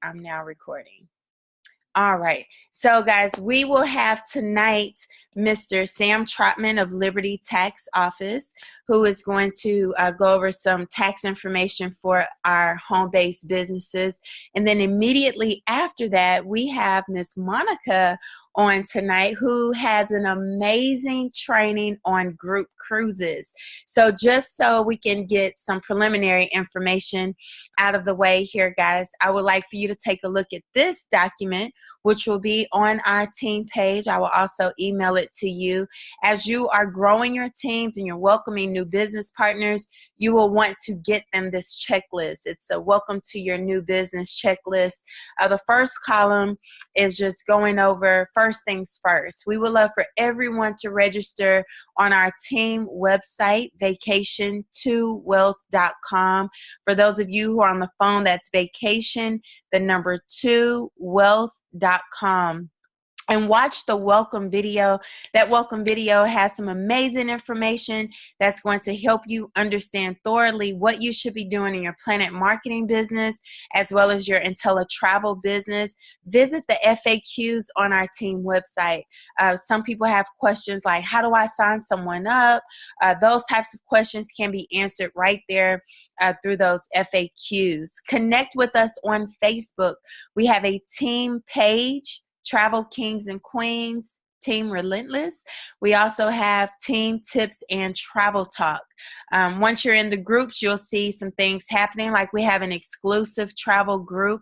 I'm now recording. All right. So, guys, we will have tonight Mr. Sam Trotman of Liberty Tax Office, who is going to go over some tax information for our home-based businesses. And then immediately after that, we have Miss Monica on tonight, who has an amazing training on group cruises. So just so we can get some preliminary information out of the way here, guys, I would like for you to take a look at this document, which will be on our team page. I will also email it to you. As you are growing your teams and you're welcoming new business partners, you will want to get them this checklist. It's a welcome to your new business checklist. The first column is just going over first things first. We would love for everyone to register on our team website, vacation2wealth.com. For those of you who are on the phone, that's vacation, the number 2wealth.com. And watch the welcome video. That welcome video has some amazing information that's going to help you understand thoroughly what you should be doing in your Planet Marketing business, as well as your IntelliTravel business. Visit the FAQs on our team website. Some people have questions like, how do I sign someone up? Those types of questions can be answered right there through those FAQs. Connect with us on Facebook. We have a team page, Travel Kings and Queens, Team Relentless. We also have Team Tips and Travel Talk. Once you're in the groups, you'll see some things happening, like we have an exclusive travel group.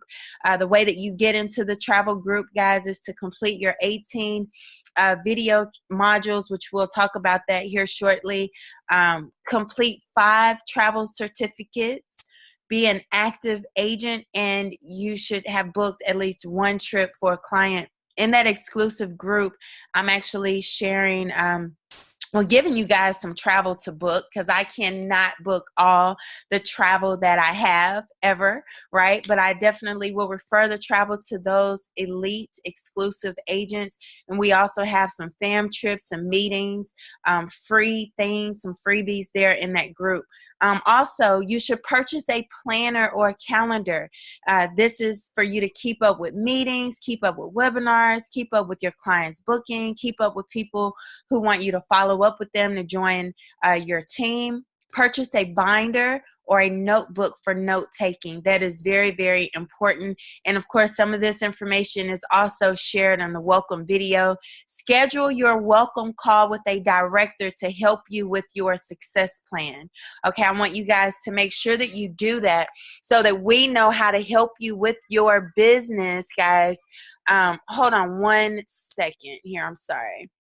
The way that you get into the travel group, guys, is to complete your 18 video modules, which we'll talk about that here shortly. Complete 5 travel certificates. Be an active agent, and you should have booked at least 1 trip for a client. In that exclusive group, I'm actually sharing, giving you guys some travel to book, because I cannot book all the travel that I have ever, right? But I definitely will refer the travel to those elite exclusive agents. And we also have some fam trips and meetings, free things, some freebies there in that group. Also, you should purchase a planner or a calendar. This is for you to keep up with meetings, keep up with webinars, keep up with your clients' booking, keep up with people who want you to follow up with them to join your team. Purchase a binder or a notebook for note-taking. That is very, very important. And of course, some of this information is also shared on the welcome video. Schedule your welcome call with a director to help you with your success plan. Okay, I want you guys to make sure that you do that so that we know how to help you with your business, guys. Hold on 1 second here. I'm sorry.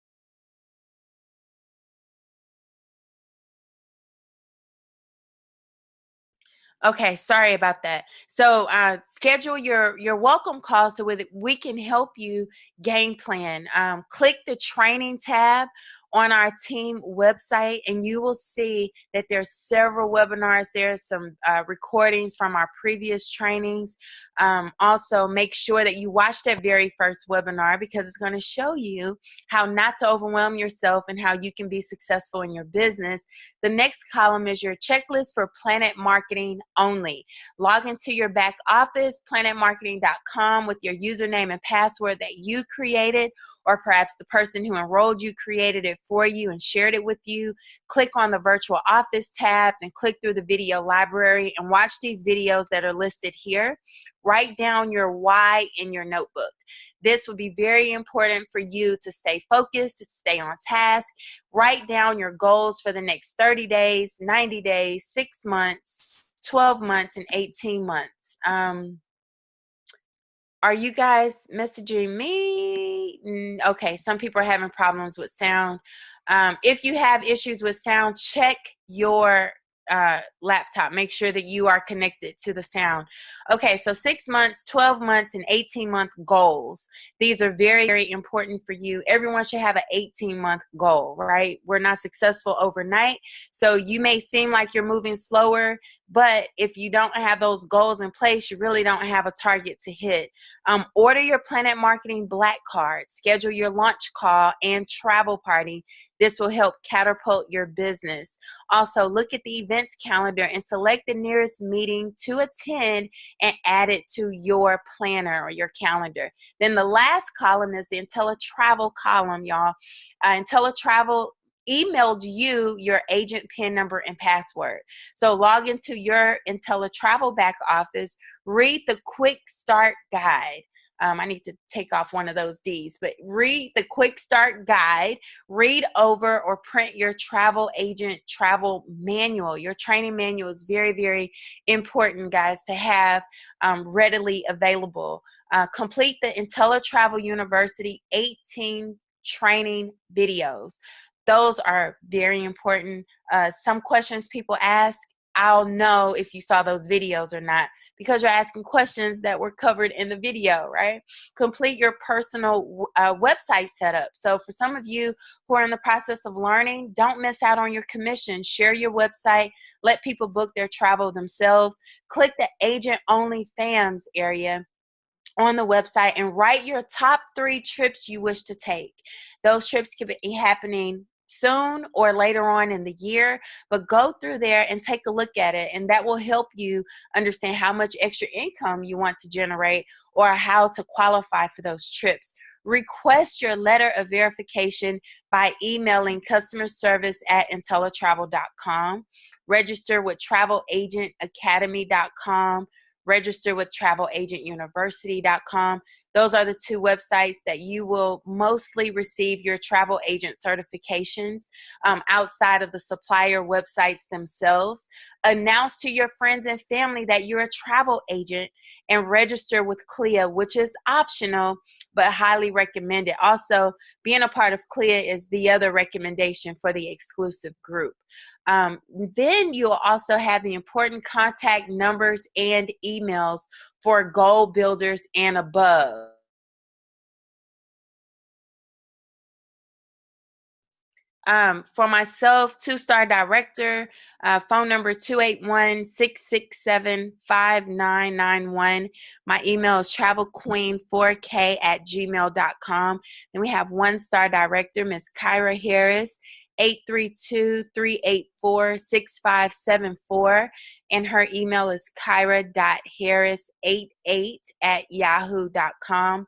Okay, sorry about that. So schedule your welcome call so that we can help you game plan. Click the training tab on our team website, and you will see that there's several webinars. There's some recordings from our previous trainings. Also, make sure that you watch that very first webinar, because it's going to show you how not to overwhelm yourself and how you can be successful in your business. The next column is your checklist for Planet Marketing only. Log into your back office, planetmarketing.com, with your username and password that you created, or perhaps the person who enrolled you created it for you and shared it with you. Click on the virtual office tab and click through the video library and watch these videos that are listed here. Write down your why in your notebook. This would be very important for you to stay focused, to stay on task. Write down your goals for the next 30 days, 90 days, 6 months, 12 months, and 18 months. Are you guys messaging me? Okay, some people are having problems with sound. If you have issues with sound, check your laptop. Make sure that you are connected to the sound. Okay, so 6 months, 12 months, and 18-month goals. These are very, very important for you. Everyone should have an 18-month goal, right? We're not successful overnight. So you may seem like you're moving slower But if you don't have those goals in place, you really don't have a target to hit. Order your Planet Marketing Black Card, schedule your launch call and travel party. This will help catapult your business. Also, look at the events calendar and select the nearest meeting to attend and add it to your planner or your calendar. Then the last column is the IntelliTravel column, y'all. IntelliTravel emailed you your agent PIN number and password. So log into your IntelliTravel back office, read the quick start guide. I need to take off one of those D's, but read the quick start guide, read over or print your travel agent travel manual. Your training manual is very, very important, guys, to have readily available. Complete the IntelliTravel University 18 training videos. Those are very important. Some questions people ask, I'll know if you saw those videos or not because you're asking questions that were covered in the video, right? Complete your personal website setup. So for some of you who are in the process of learning, don't miss out on your commission. Share your website. Let people book their travel themselves. Click the Agent Only Fams area on the website and write your top 3 trips you wish to take. Those trips could be happening soon or later on in the year, but go through there and take a look at it, and that will help you understand how much extra income you want to generate or how to qualify for those trips. Request your letter of verification by emailing customerservice@intellitravel.com. Register with travelagentacademy.com. Register with travelagentuniversity.com. Those are the 2 websites that you will mostly receive your travel agent certifications outside of the supplier websites themselves. Announce to your friends and family that you're a travel agent and register with CLIA, which is optional but highly recommended. Also, being a part of CLIA is the other recommendation for the exclusive group. Then you'll also have the important contact numbers and emails for goal builders and above. For myself, 2-star director, phone number 281-667-5991. My email is travelqueen4k@gmail.com. Then we have 1-star director, Miss Kyra Harris, 832-384-6574. And her email is kyra.harris88@yahoo.com.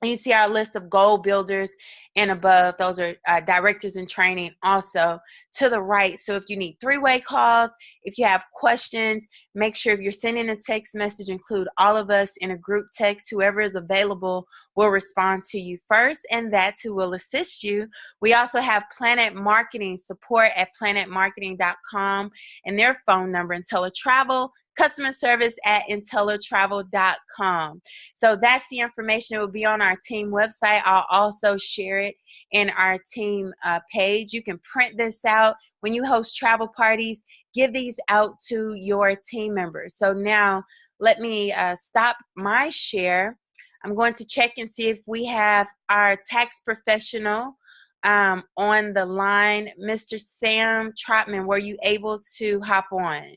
And you see our list of goal builders and above. Those are directors in training also to the right. So if you need 3-way calls, if you have questions, make sure if you're sending a text message, include all of us in a group text. Whoever is available will respond to you first, and that's who will assist you. We also have Planet Marketing support at planetmarketing.com and their phone number, IntelliTravel, customer service at IntelliTravel.com. So that's the information that will be on our team website. I'll also share it in our team page. You can print this out. When you host travel parties, give these out to your team members. So now let me stop my share. I'm going to check and see if we have our tax professional on the line. Mr. Sam Trotman, were you able to hop on?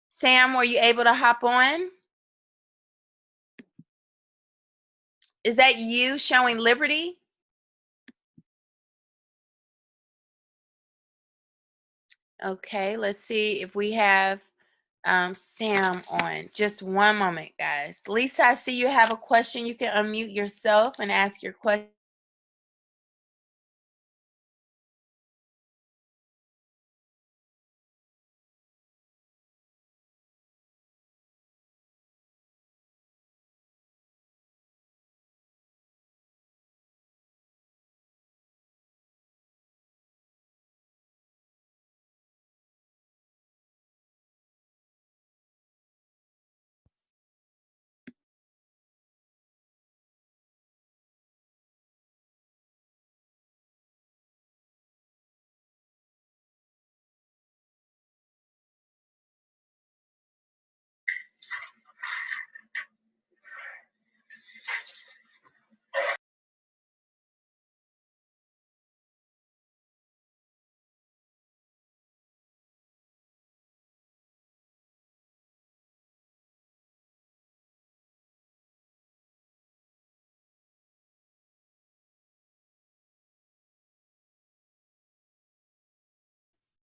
Sam, were you able to hop on? Is that you showing Liberty? Okay, let's see if we have Sam on. Just one moment, guys. Lisa, I see you have a question. You can unmute yourself and ask your question.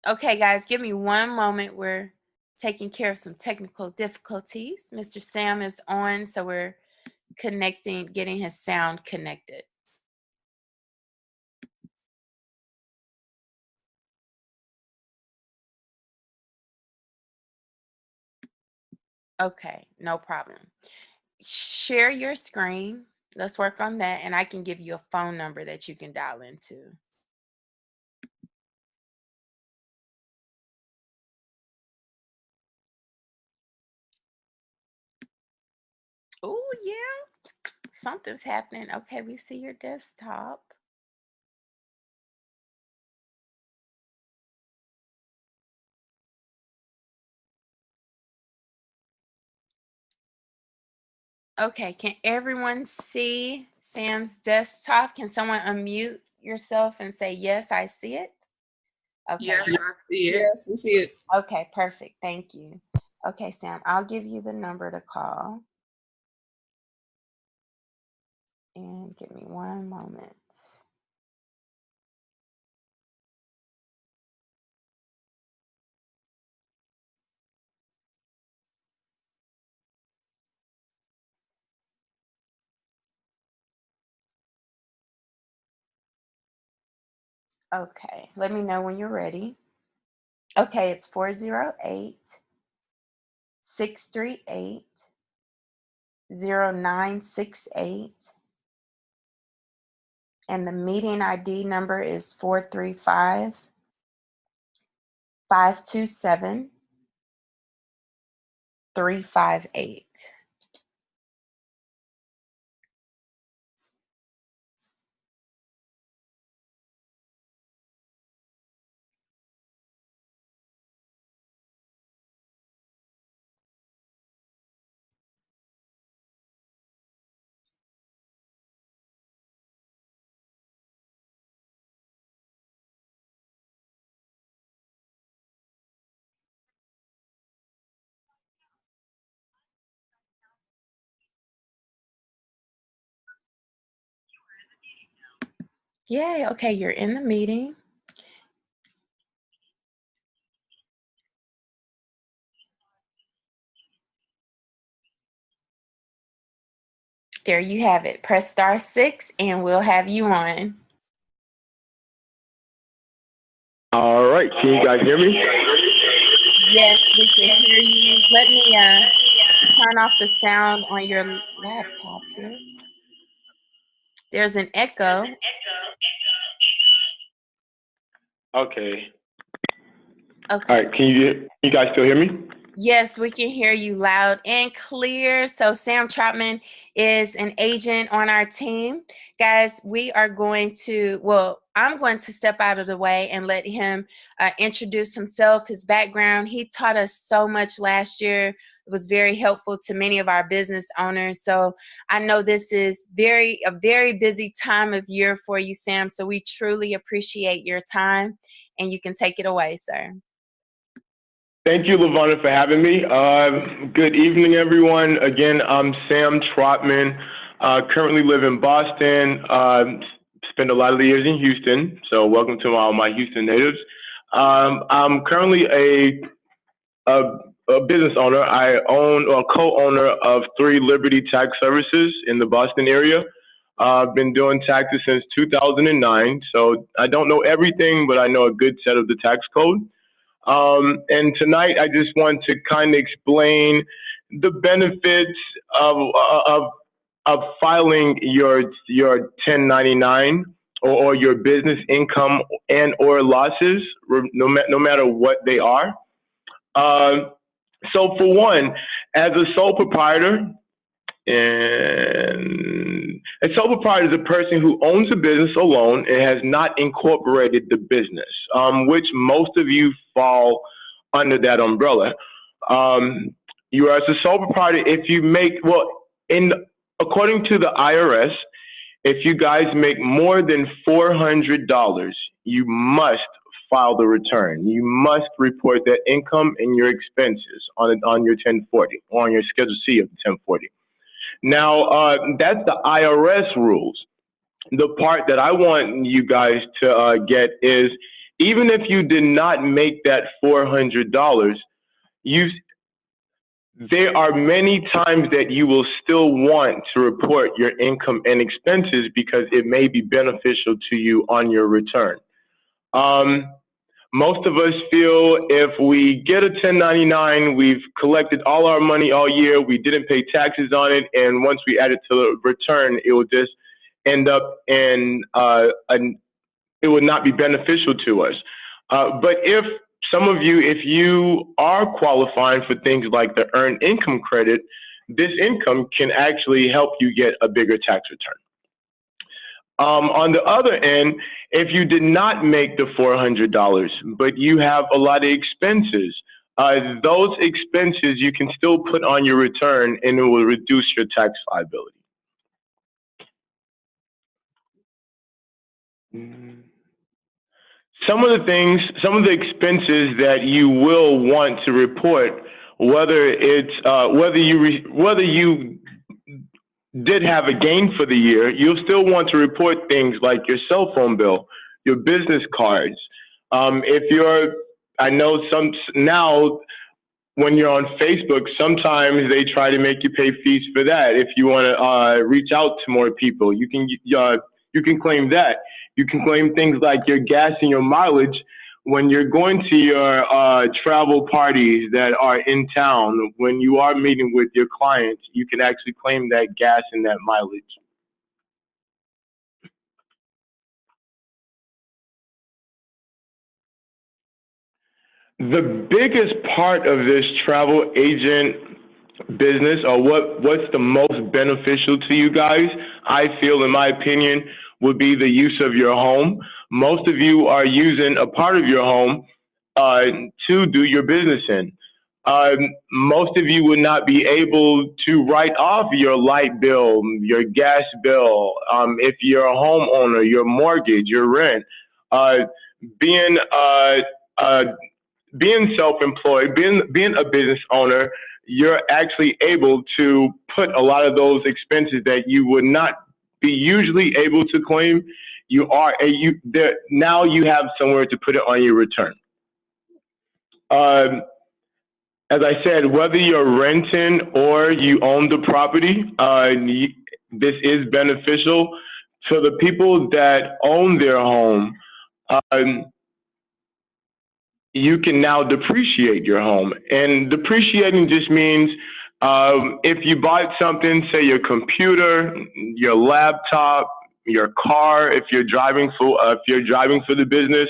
Okay, guys, give me one moment. We're taking care of some technical difficulties. Mr. Sam is on, so we're connecting, getting his sound connected. Okay, no problem. Share your screen. Let's work on that, and I can give you a phone number that you can dial into. Oh, yeah, something's happening. Okay, we see your desktop. Okay, can everyone see Sam's desktop? Can someone unmute yourself and say, yes, I see it? Okay. Yes, I see it. Yes, we see it. Okay, perfect. Thank you. Okay, Sam, I'll give you the number to call. And give me one moment. Okay, let me know when you're ready. Okay, it's 408 638 0968. And the meeting ID number is 435 527 358. Yay, okay, you're in the meeting. There you have it. Press *6 and we'll have you on. All right, can you guys hear me? Yes, we can hear you. Let me turn off the sound on your laptop here. There's an echo. Okay. Okay. All right, can you guys still hear me? Yes, we can hear you loud and clear. So Sam Trotman is an agent on our team. Guys, we are going to, well, I'm going to step out of the way and let him introduce himself, his background. He taught us so much last year. It was very helpful to many of our business owners. So I know this is a very busy time of year for you, Sam. So we truly appreciate your time, and you can take it away, sir. Thank you, Lavonna, for having me. Good evening, everyone. Again, I'm Sam Trotman. Currently live in Boston. Spent a lot of the years in Houston, so welcome to all my Houston natives. I'm currently a business owner. I own or co-owner of 3 Liberty Tax Services in the Boston area. I've been doing taxes since 2009, so I don't know everything, but I know a good set of the tax code. And tonight, I just want to kind of explain the benefits of of filing your 1099 or your business income and or losses, no matter what they are. Uh, so, for one, as a sole proprietor, and a sole proprietor is a person who owns a business alone and has not incorporated the business, which most of you fall under that umbrella. You are as a sole proprietor if you make, well, in according to the IRS, if you guys make more than $400, you must file the return. You must report that income and your expenses on your 1040 or on your Schedule C of the 1040. Now, that's the IRS rules. The part that I want you guys to get is even if you did not make that $400, you there are many times that you will still want to report your income and expenses because it may be beneficial to you on your return. Um, Most of us feel if we get a 1099, we've collected all our money all year, we didn't pay taxes on it, and once we add it to the return, it will just end up in it would not be beneficial to us. But if some of you, if you are qualifying for things like the earned income credit, this income can actually help you get a bigger tax return. On the other end, if you did not make the $400, but you have a lot of expenses, those expenses you can still put on your return and it will reduce your tax liability. Some of the things, some of the expenses that you will want to report, whether it's whether you did have a gain for the year, you'll still want to report things like your cell phone bill, your business cards. If you're, I know some now when you're on Facebook, sometimes they try to make you pay fees for that. If you want to reach out to more people, you can claim that. You can claim things like your gas and your mileage when you're going to your travel parties that are in town. When you are meeting with your clients, you can actually claim that gas and that mileage. The biggest part of this travel agent business, or what's the most beneficial to you guys, I feel, in my opinion, would be the use of your home. Most of you are using a part of your home to do your business in. Most of you would not be able to write off your light bill, your gas bill, if you're a homeowner, your mortgage, your rent. Being being self-employed, being a business owner, you're actually able to put a lot of those expenses that you would not be usually able to claim. Now you have somewhere to put it on your return. As I said, whether you're renting or you own the property, this is beneficial. For the people that own their home, you can now depreciate your home. And depreciating just means if you bought something, say your computer, your laptop, your car, if you're driving for the business,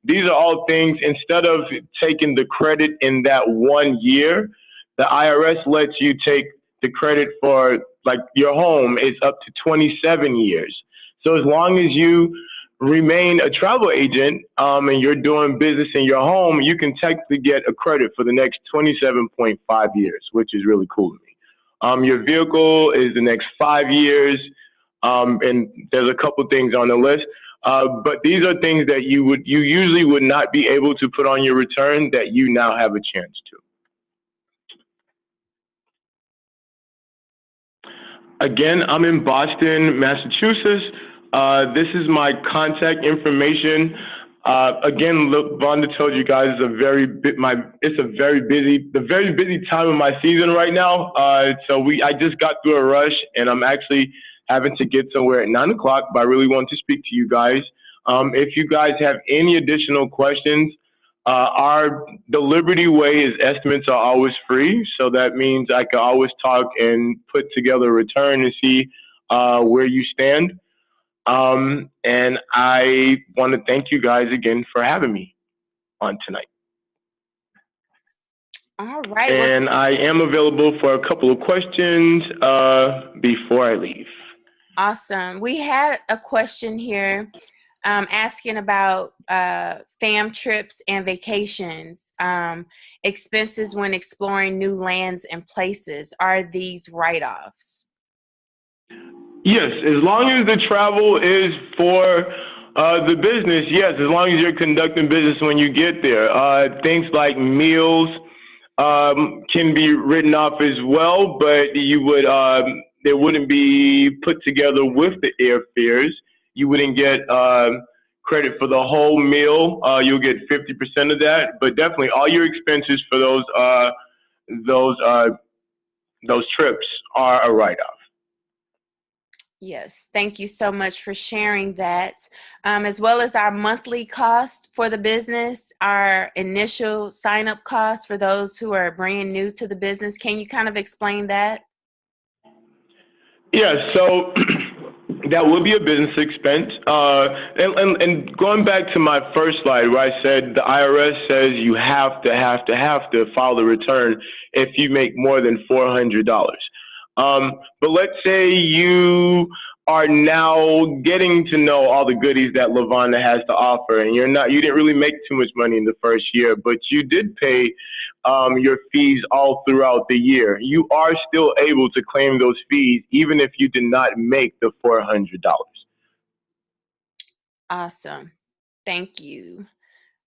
these are all things, instead of taking the credit in that 1 year, the IRS lets you take the credit for, like, your home is up to 27 years. So as long as you remain a travel agent and you're doing business in your home, you can technically get a credit for the next 27.5 years, which is really cool to me. Your vehicle is the next 5 years, and there's a couple things on the list. But these are things that you usually would not be able to put on your return that you now have a chance to. Again, I'm in Boston, Massachusetts. This is my contact information. Again, look, Vonda told you guys it's a very busy time of my season right now. I just got through a rush, and I'm actually having to get somewhere at 9 o'clock, but I really want to speak to you guys. If you guys have any additional questions, the Liberty way is estimates are always free. So that means I can always talk and put together a return and see where you stand. And I want to thank you guys again for having me on tonight. All right. And I am available for a couple of questions before I leave. Awesome. We had a question here asking about fam trips and vacations, expenses when exploring new lands and places. Are these write-offs? Yes, as long as the travel is for the business, yes, as long as you're conducting business when you get there. Things like meals can be written off as well, but it wouldn't be put together with the airfares. You wouldn't get credit for the whole meal. You'll get 50% of that, but definitely all your expenses for those uh, those trips are a write-off. Yes, thank you so much for sharing that. As well as our monthly cost for the business, our initial sign-up cost for those who are brand new to the business. Can you kind of explain that? Yeah, so that would be a business expense. And going back to my first slide where I said the IRS says you have to file the return if you make more than $400. But let's say you are now getting to know all the goodies that Lavonda has to offer, and you didn't really make too much money in the first year, but you did pay your fees all throughout the year. You are still able to claim those fees even if you did not make the $400. Awesome. Thank you.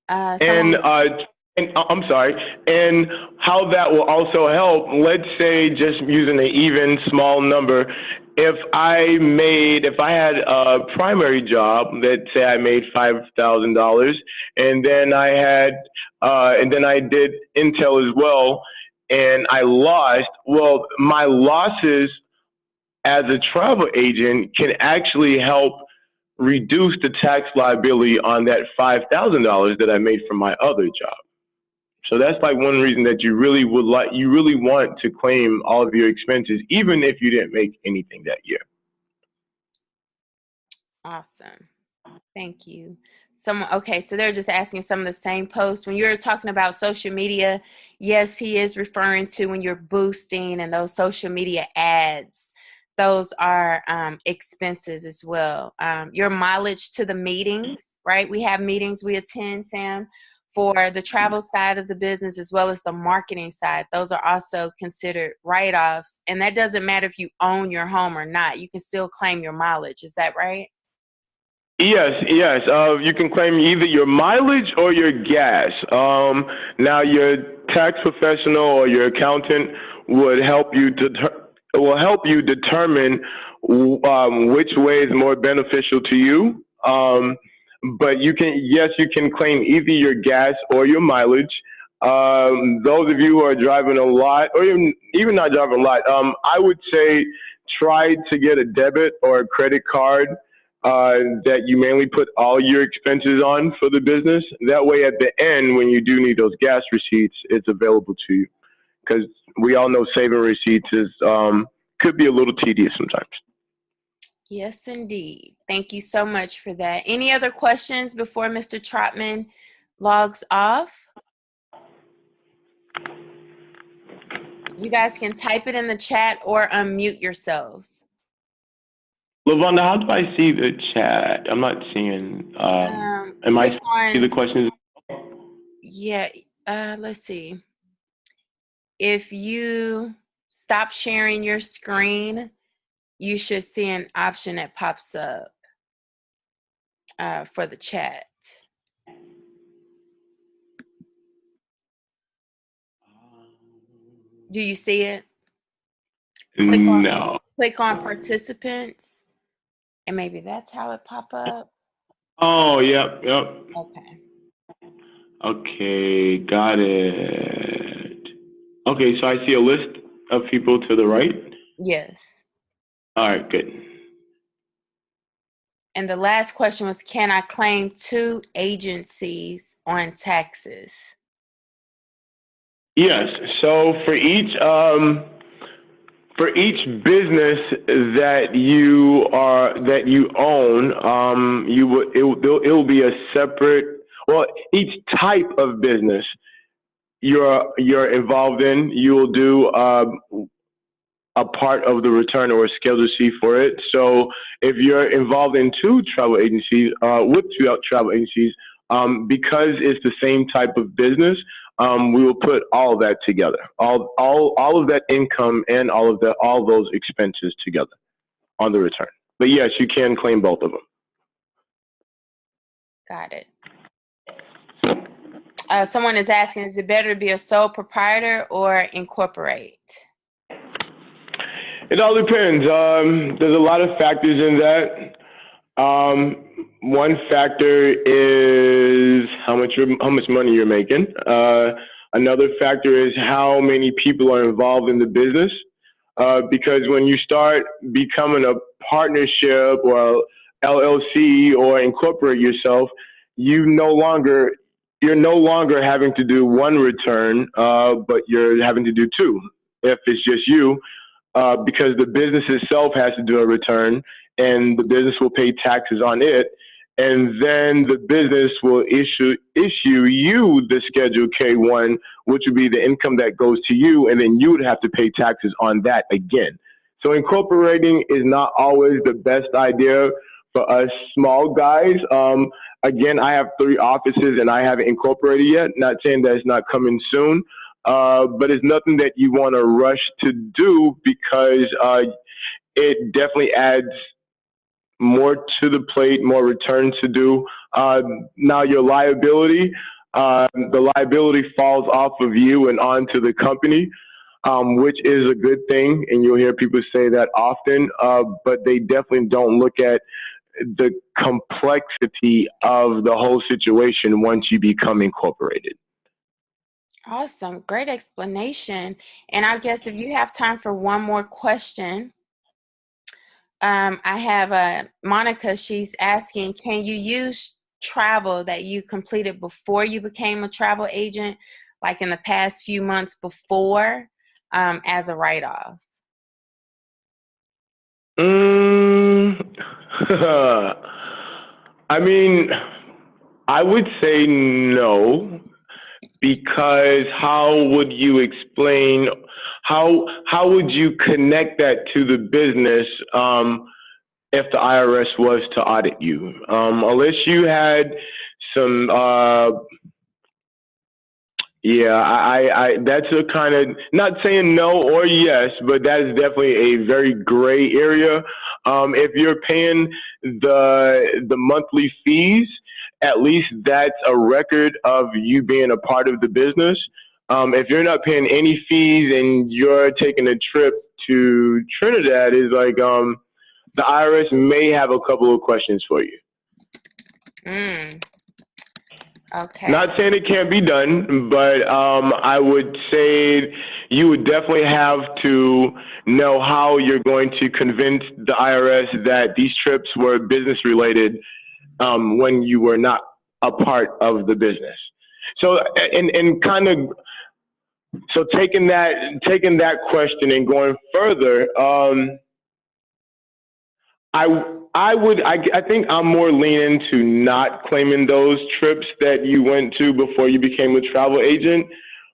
Someone And was, I'm sorry, and how that will also help, let's say just using an even small number, if I had a primary job, let's say I made $5,000, and then I did Intel as well, and I lost, well, my losses as a travel agent can actually help reduce the tax liability on that $5,000 that I made from my other job. So that's like one reason that you really want to claim all of your expenses, even if you didn't make anything that year. awesome. Thank you. Okay, so they're just asking some of the same posts. When you're talking about social media, yes, he is referring to when you're boosting and those social media ads. Those are expenses as well. Your mileage to the meetings, right? We have meetings we attend, Sam, for the travel side of the business as well as the marketing side. Those are also considered write-offs. And that doesn't matter if you own your home or not. You can still claim your mileage. Is that right? Yes, yes. You can claim either your mileage or your gas. Now, your tax professional or your accountant would help you determine which way is more beneficial to you. But you can claim either your gas or your mileage. Those of you who are driving a lot, or even not driving a lot, I would say try to get a debit or a credit card that you mainly put all your expenses on for the business. That way, at the end, when you do need those gas receipts, it's available to you. Because we all know saving receipts could be a little tedious sometimes. Yes, indeed. Thank you so much for that. Any other questions before Mr. Trotman logs off? You guys can type it in the chat or unmute yourselves. Lavonda, how do I see the chat? I'm not seeing. Am I see the questions? Yeah, let's see. If you stop sharing your screen, you should see an option that pops up for the chat. Do you see it? No. Click on participants, and maybe that's how it pop up. Oh, yep. Okay. Okay, got it. Okay, so I see a list of people to the right. Yes. All right, good. And the last question was, can I claim 2 agencies on taxes? Yes. So for each business that you own, it will be a separate. Well, each type of business you're involved in, you will do a part of the return or a Schedule C for it. So if you're involved in 2 travel agencies, with 2 travel agencies, because it's the same type of business, we will put all of that together, all of that income and all those expenses together on the return. But yes, you can claim both of them. Got it. Someone is asking, is it better to be a sole proprietor or incorporate? It all depends. There's a lot of factors in that. one factor is how much money you're making. Another factor is how many people are involved in the business. Because when you start becoming a partnership or LLC or incorporate yourself, you're no longer having to do one return, but you're having to do two if it's just you, because the business itself has to do a return, and the business will pay taxes on it, and then the business will issue you the Schedule K1, which would be the income that goes to you, and then you would have to pay taxes on that again. So incorporating is not always the best idea for us small guys. Again, I have 3 offices and I haven't incorporated yet. Not saying that it's not coming soon, but it's nothing that you want to rush to do because it definitely adds more to the plate, more returns to do. Now the liability falls off of you and onto the company, which is a good thing. And you'll hear people say that often, but they definitely don't look at the complexity of the whole situation once you become incorporated. Awesome. Great explanation. And I guess if you have time for one more question, I have Monica. She's asking, can you use travel that you completed before you became a travel agent, like in the past few months before, as a write-off? I mean, I would say no, because how would you explain, how would you connect that to the business if the IRS was to audit you? Unless you had some, I that's a kind of, not saying no or yes, but that is definitely a very gray area. If you're paying the monthly fees, at least that's a record of you being a part of the business. If you're not paying any fees and you're taking a trip to Trinidad, is like the IRS may have a couple of questions for you. Okay. Not saying it can't be done, but I would say you would definitely have to know how you're going to convince the IRS that these trips were business related when you were not a part of the business. So, and kind of, so taking that question and going further, I think I'm more leaning to not claiming those trips that you went to before you became a travel agent.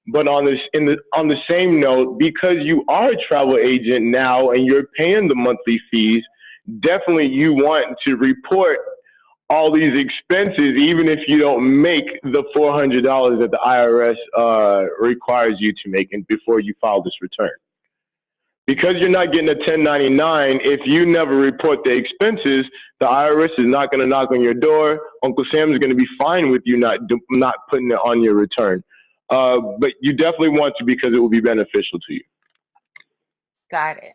But on the same note, because you are a travel agent now and you're paying the monthly fees, definitely you want to report all these expenses, even if you don't make the $400 that the IRS requires you to make before you file this return. Because you're not getting a 1099, if you never report the expenses, the IRS is not going to knock on your door. Uncle Sam is going to be fine with you not putting it on your return. But you definitely want to, because it will be beneficial to you. Got it.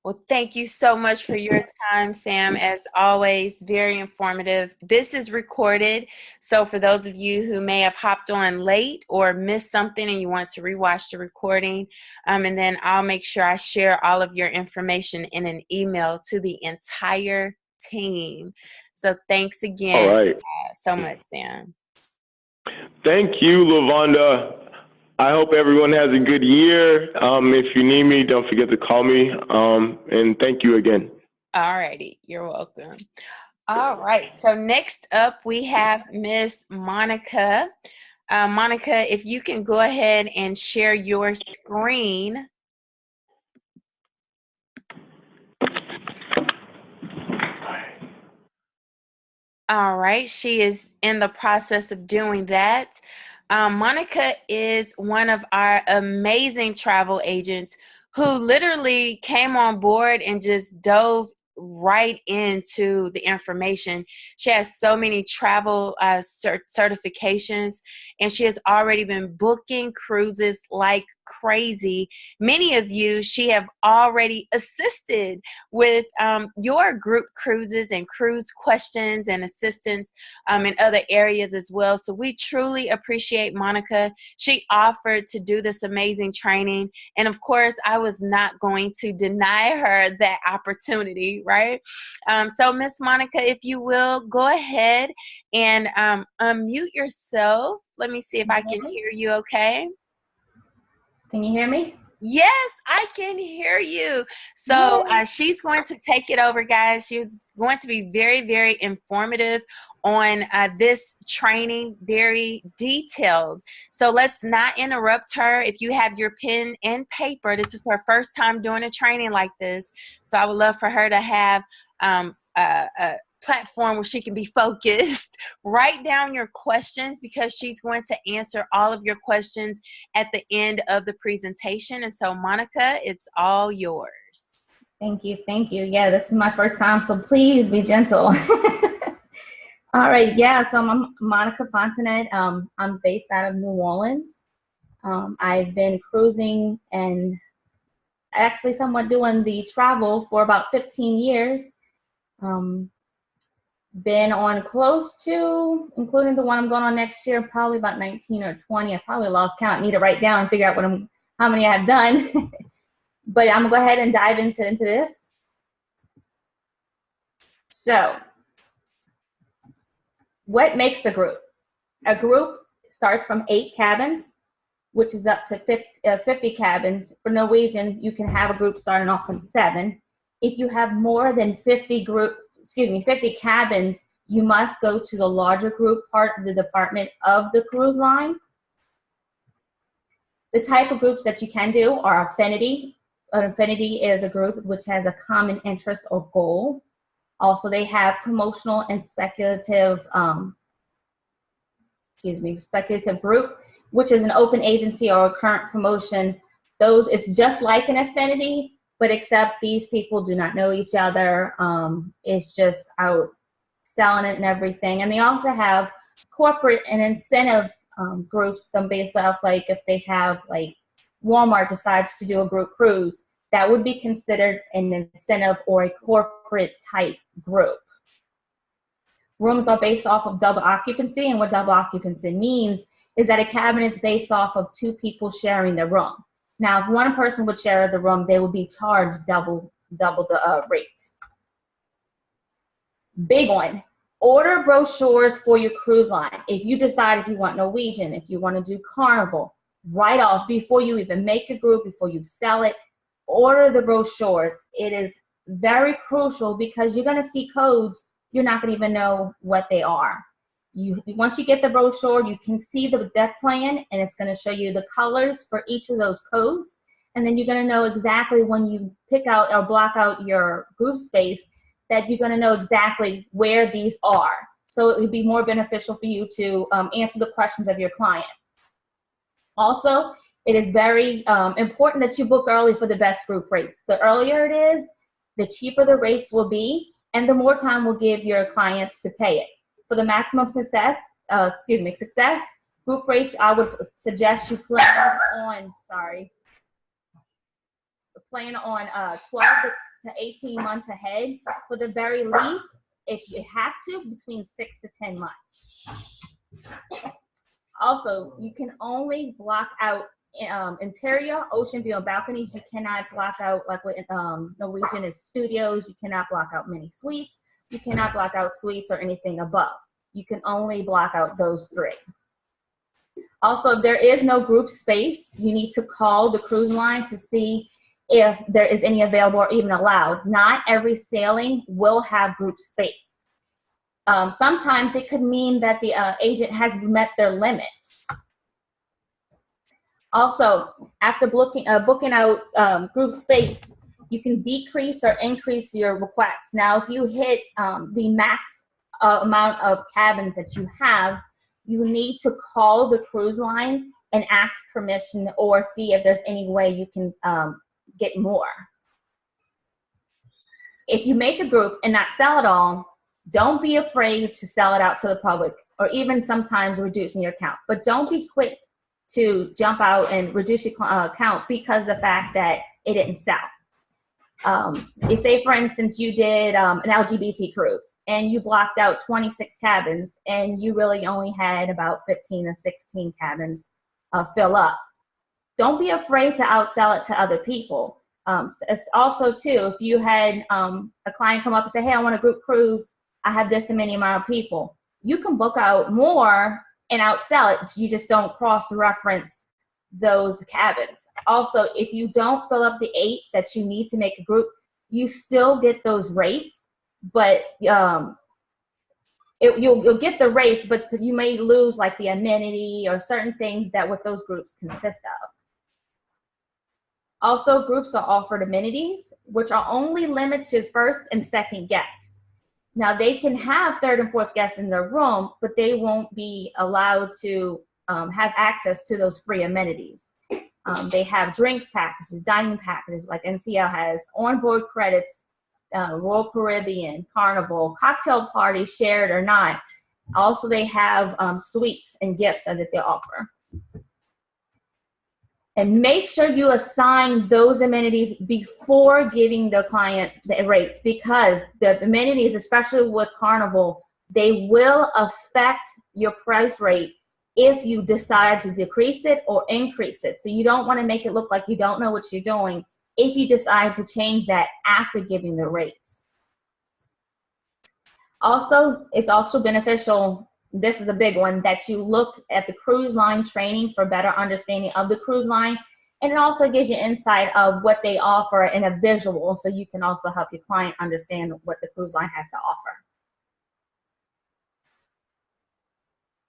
Well, thank you so much for your time, Sam. As always, very informative. This is recorded, so for those of you who may have hopped on late or missed something and you want to rewatch the recording, and then I'll make sure I share all of your information in an email to the entire team. So thanks again. All right. So much, Sam. Thank you, LaVonda. I hope everyone has a good year. If you need me, don't forget to call me. And thank you again. All righty. You're welcome. All right. So next up, we have Miss Monica. Monica, if you can go ahead and share your screen. All right. She is in the process of doing that. Monica is one of our amazing travel agents who literally came on board and just dove right into the information. She has so many travel certifications, and she has already been booking cruises like crazy. Many of you, she have already assisted with your group cruises and cruise questions and assistance in other areas as well. So we truly appreciate Monica. She offered to do this amazing training, and of course I was not going to deny her that opportunity, right? So Miss Monica, if you will, go ahead and unmute yourself. Let me see if I can hear you okay. Can you hear me? Yes, I can hear you. So she's going to take it over, guys. She's going to be very, very informative on this training, very detailed. So let's not interrupt her. If you have your pen and paper, this is her first time doing a training like this. So I would love for her to have a platform where she can be focused. Write down your questions, because she's going to answer all of your questions at the end of the presentation. And so Monica, it's all yours. Thank you. Thank you. Yeah, this is my first time, so please be gentle. All right. Yeah. So I'm Monica Fontenette. I'm based out of New Orleans. I've been cruising and actually somewhat doing the travel for about 15 years. Been on close to, including the one I'm going on next year, probably about 19 or 20. I probably lost count. I need to write down and figure out how many I've done. But I'm gonna go ahead and dive into this. So, what makes a group? A group starts from 8 cabins, which is up to 50 cabins. For Norwegian, you can have a group starting off from 7. If you have more than 50 cabins, you must go to the larger group part of the department of the cruise line. The type of groups that you can do are affinity. An affinity is a group which has a common interest or goal. Also, they have promotional and speculative group, which is an open agency or a current promotion. It's just like an affinity, but except these people do not know each other. It's just out selling it and everything. And they also have corporate and incentive groups, some based off, like if they have, like Walmart decides to do a group cruise, that would be considered an incentive or a corporate type group. Rooms are based off of double occupancy, and what double occupancy means is that a cabin is based off of 2 people sharing the room. Now, if one person would share the room, they would be charged double the rate. Big one. Order brochures for your cruise line. If you decide if you want Norwegian, if you want to do Carnival, right off, before you even make a group, before you sell it, order the brochures. It is very crucial, because you're going to see codes you're not going to even know what they are. Once you get the brochure, you can see the deck plan, and it's going to show you the colors for each of those codes. And then you're going to know exactly when you pick out or block out your group space, that you're going to know exactly where these are. So it would be more beneficial for you to answer the questions of your client. Also, it is very important that you book early for the best group rates. The earlier it is, the cheaper the rates will be, and the more time will give your clients to pay it. For the maximum success, group rates, I would suggest you plan on 12 to 18 months ahead. For the very least, if you have to, between 6 to 10 months. Also, you can only block out interior, ocean view, and balconies. You cannot block out, like with Norwegian is studios. You cannot block out mini suites. You cannot block out suites or anything above. You can only block out those 3. Also, if there is no group space, you need to call the cruise line to see if there is any available or even allowed. Not every sailing will have group space. Sometimes it could mean that the agent has met their limit. Also, after booking out group space, you can decrease or increase your requests. Now, if you hit the max amount of cabins that you have, you need to call the cruise line and ask permission, or see if there's any way you can get more. if you make a group and not sell it all, don't be afraid to sell it out to the public, or even sometimes reducing your count. But don't be quick to jump out and reduce your count because of the fact that it didn't sell. You say, for instance, you did an LGBT cruise and you blocked out 26 cabins and you really only had about 15 or 16 cabins fill up. Don't be afraid to outsell it to other people. It's also, too, if you had a client come up and say, hey, I want a group cruise, I have this many amount of people, you can book out more and outsell it. You just don't cross-reference those cabins. Also, if you don't fill up the 8 that you need to make a group, you still get those rates, but you'll get the rates, but you may lose like the amenity or certain things that what those groups consist of. Also, groups are offered amenities, which are only limited to first and second guests. Now, they can have third and fourth guests in their room, but they won't be allowed to have access to those free amenities. They have drink packages, dining packages like NCL has, onboard credits, Royal Caribbean, Carnival, cocktail parties, shared or not. Also, they have suites and gifts that they offer. And make sure you assign those amenities before giving the client the rates, because the amenities, especially with Carnival, they will affect your price rate if you decide to decrease it or increase it. So you don't want to make it look like you don't know what you're doing if you decide to change that after giving the rates. Also, it's also beneficial, this is a big one, that you look at the cruise line training for better understanding of the cruise line. And it also gives you insight of what they offer in a visual, so you can also help your client understand what the cruise line has to offer.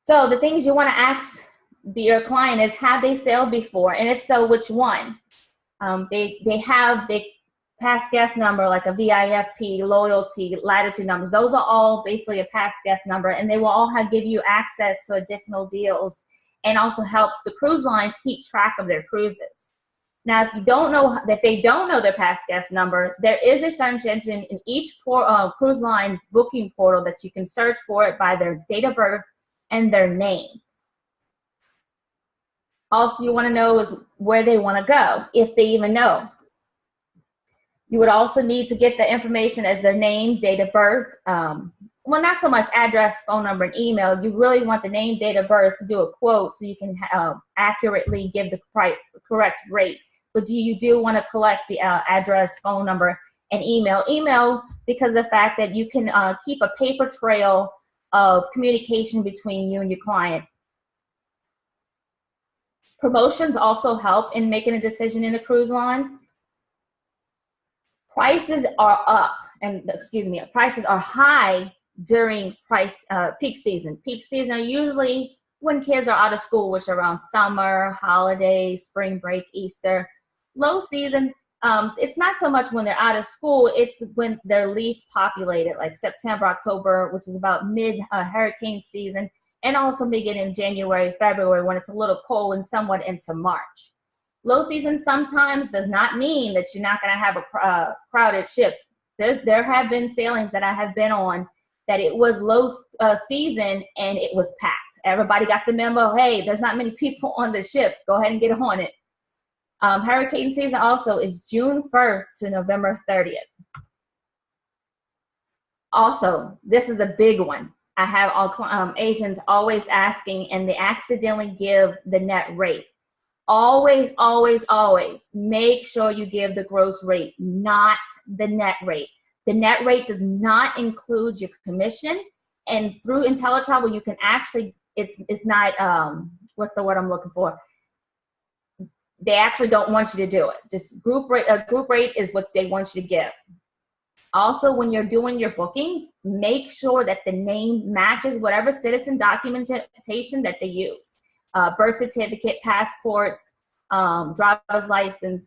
So the things you want to ask your client is, have they sailed before? And if so, which one? They have the past guest number, like a VIFP, loyalty, latitude numbers. Those are all basically a past guest number, and they will all give you access to additional deals, and also helps the cruise lines keep track of their cruises. Now, if you don't know that they don't know their past guest number, there is a search engine in each cruise line's booking portal that you can search for it by their date of birth and their name. Also, you want to know is where they want to go, if they even know. You would also need to get the information as their name, date of birth. Well, not so much address, phone number, and email. You really want the name, date of birth to do a quote so you can accurately give the correct rate. But you do want to collect the address, phone number, and email. Email, because of the fact that you can keep a paper trail of communication between you and your client. Promotions also help in making a decision in a cruise line. Prices are up, and prices are high during peak season. Peak season are usually when kids are out of school, which are around summer, holidays, spring break, Easter. Low season, it's not so much when they're out of school, it's when they're least populated, like September, October, which is about mid-hurricane season, and also beginning in January, February, when it's a little cold, and somewhat into March. Low season sometimes does not mean that you're not going to have a crowded ship. There have been sailings that I have been on that it was low season and it was packed. Everybody got the memo, hey, there's not many people on the ship. Go ahead and get on it. Hurricane season also is June 1st to November 30th. Also, this is a big one. I have all agents always asking, and they accidentally give the net rate. Always, always, always make sure you give the gross rate, not the net rate. The net rate does not include your commission, and through IntelliTravel, you can actually, it's not, what's the word I'm looking for? They actually don't want you to do it. Just group rate is what they want you to give. Also, when you're doing your bookings, make sure that the name matches whatever citizen documentation that they use. Birth certificate, passports, driver's license.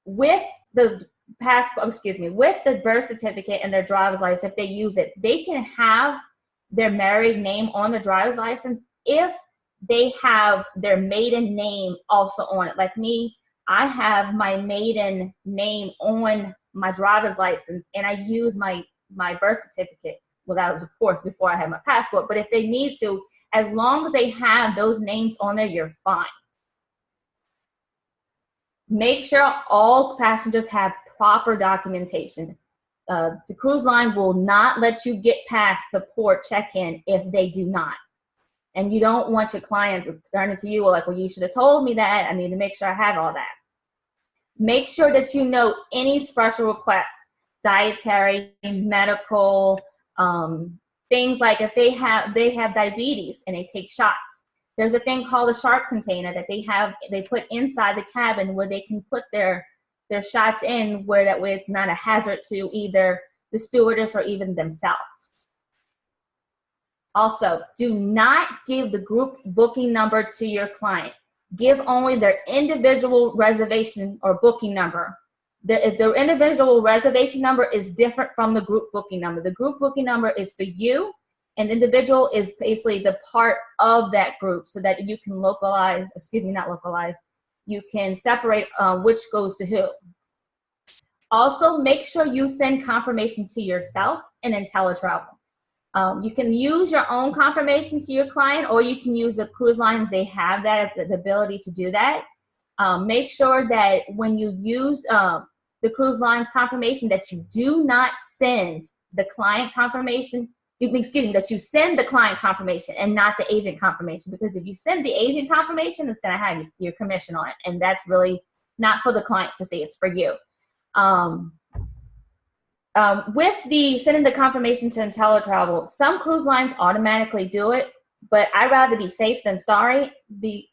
With the birth certificate and their driver's license, if they use it, they can have their married name on the driver's license if they have their maiden name also on it. Like me, I have my maiden name on my driver's license, and I use my birth certificate. Well, that was, of course, before I had my passport. But if they need to, as long as they have those names on there, you're fine. Make sure all passengers have proper documentation. The cruise line will not let you get past the port check-in if they do not. And you don't want your clients turning to you like, well, you should have told me that. I need to make sure I have all that. Make sure that you note any special requests, dietary, medical, things like if they have diabetes and they take shots. There's a thing called a shark container that they put inside the cabin where they can put their shots in, where that way it's not a hazard to either the stewardess or even themselves. Also, do not give the group booking number to your client. Give only their individual reservation or booking number. The individual reservation number is different from the group booking number. The group booking number is for you, and individual is basically the part of that group so that you can you can separate which goes to who. Also, make sure you send confirmation to yourself and IntelliTravel. You can use your own confirmation to your client, or you can use the cruise lines. They have that, the ability to do that. Make sure that when you use the cruise lines confirmation that you do not send the client confirmation, that you send the client confirmation and not the agent confirmation, because if you send the agent confirmation, it's going to have your commission on it, and that's really not for the client to see, it's for you. With the sending the confirmation to IntelliTravel, some cruise lines automatically do it, but I'd rather be safe than sorry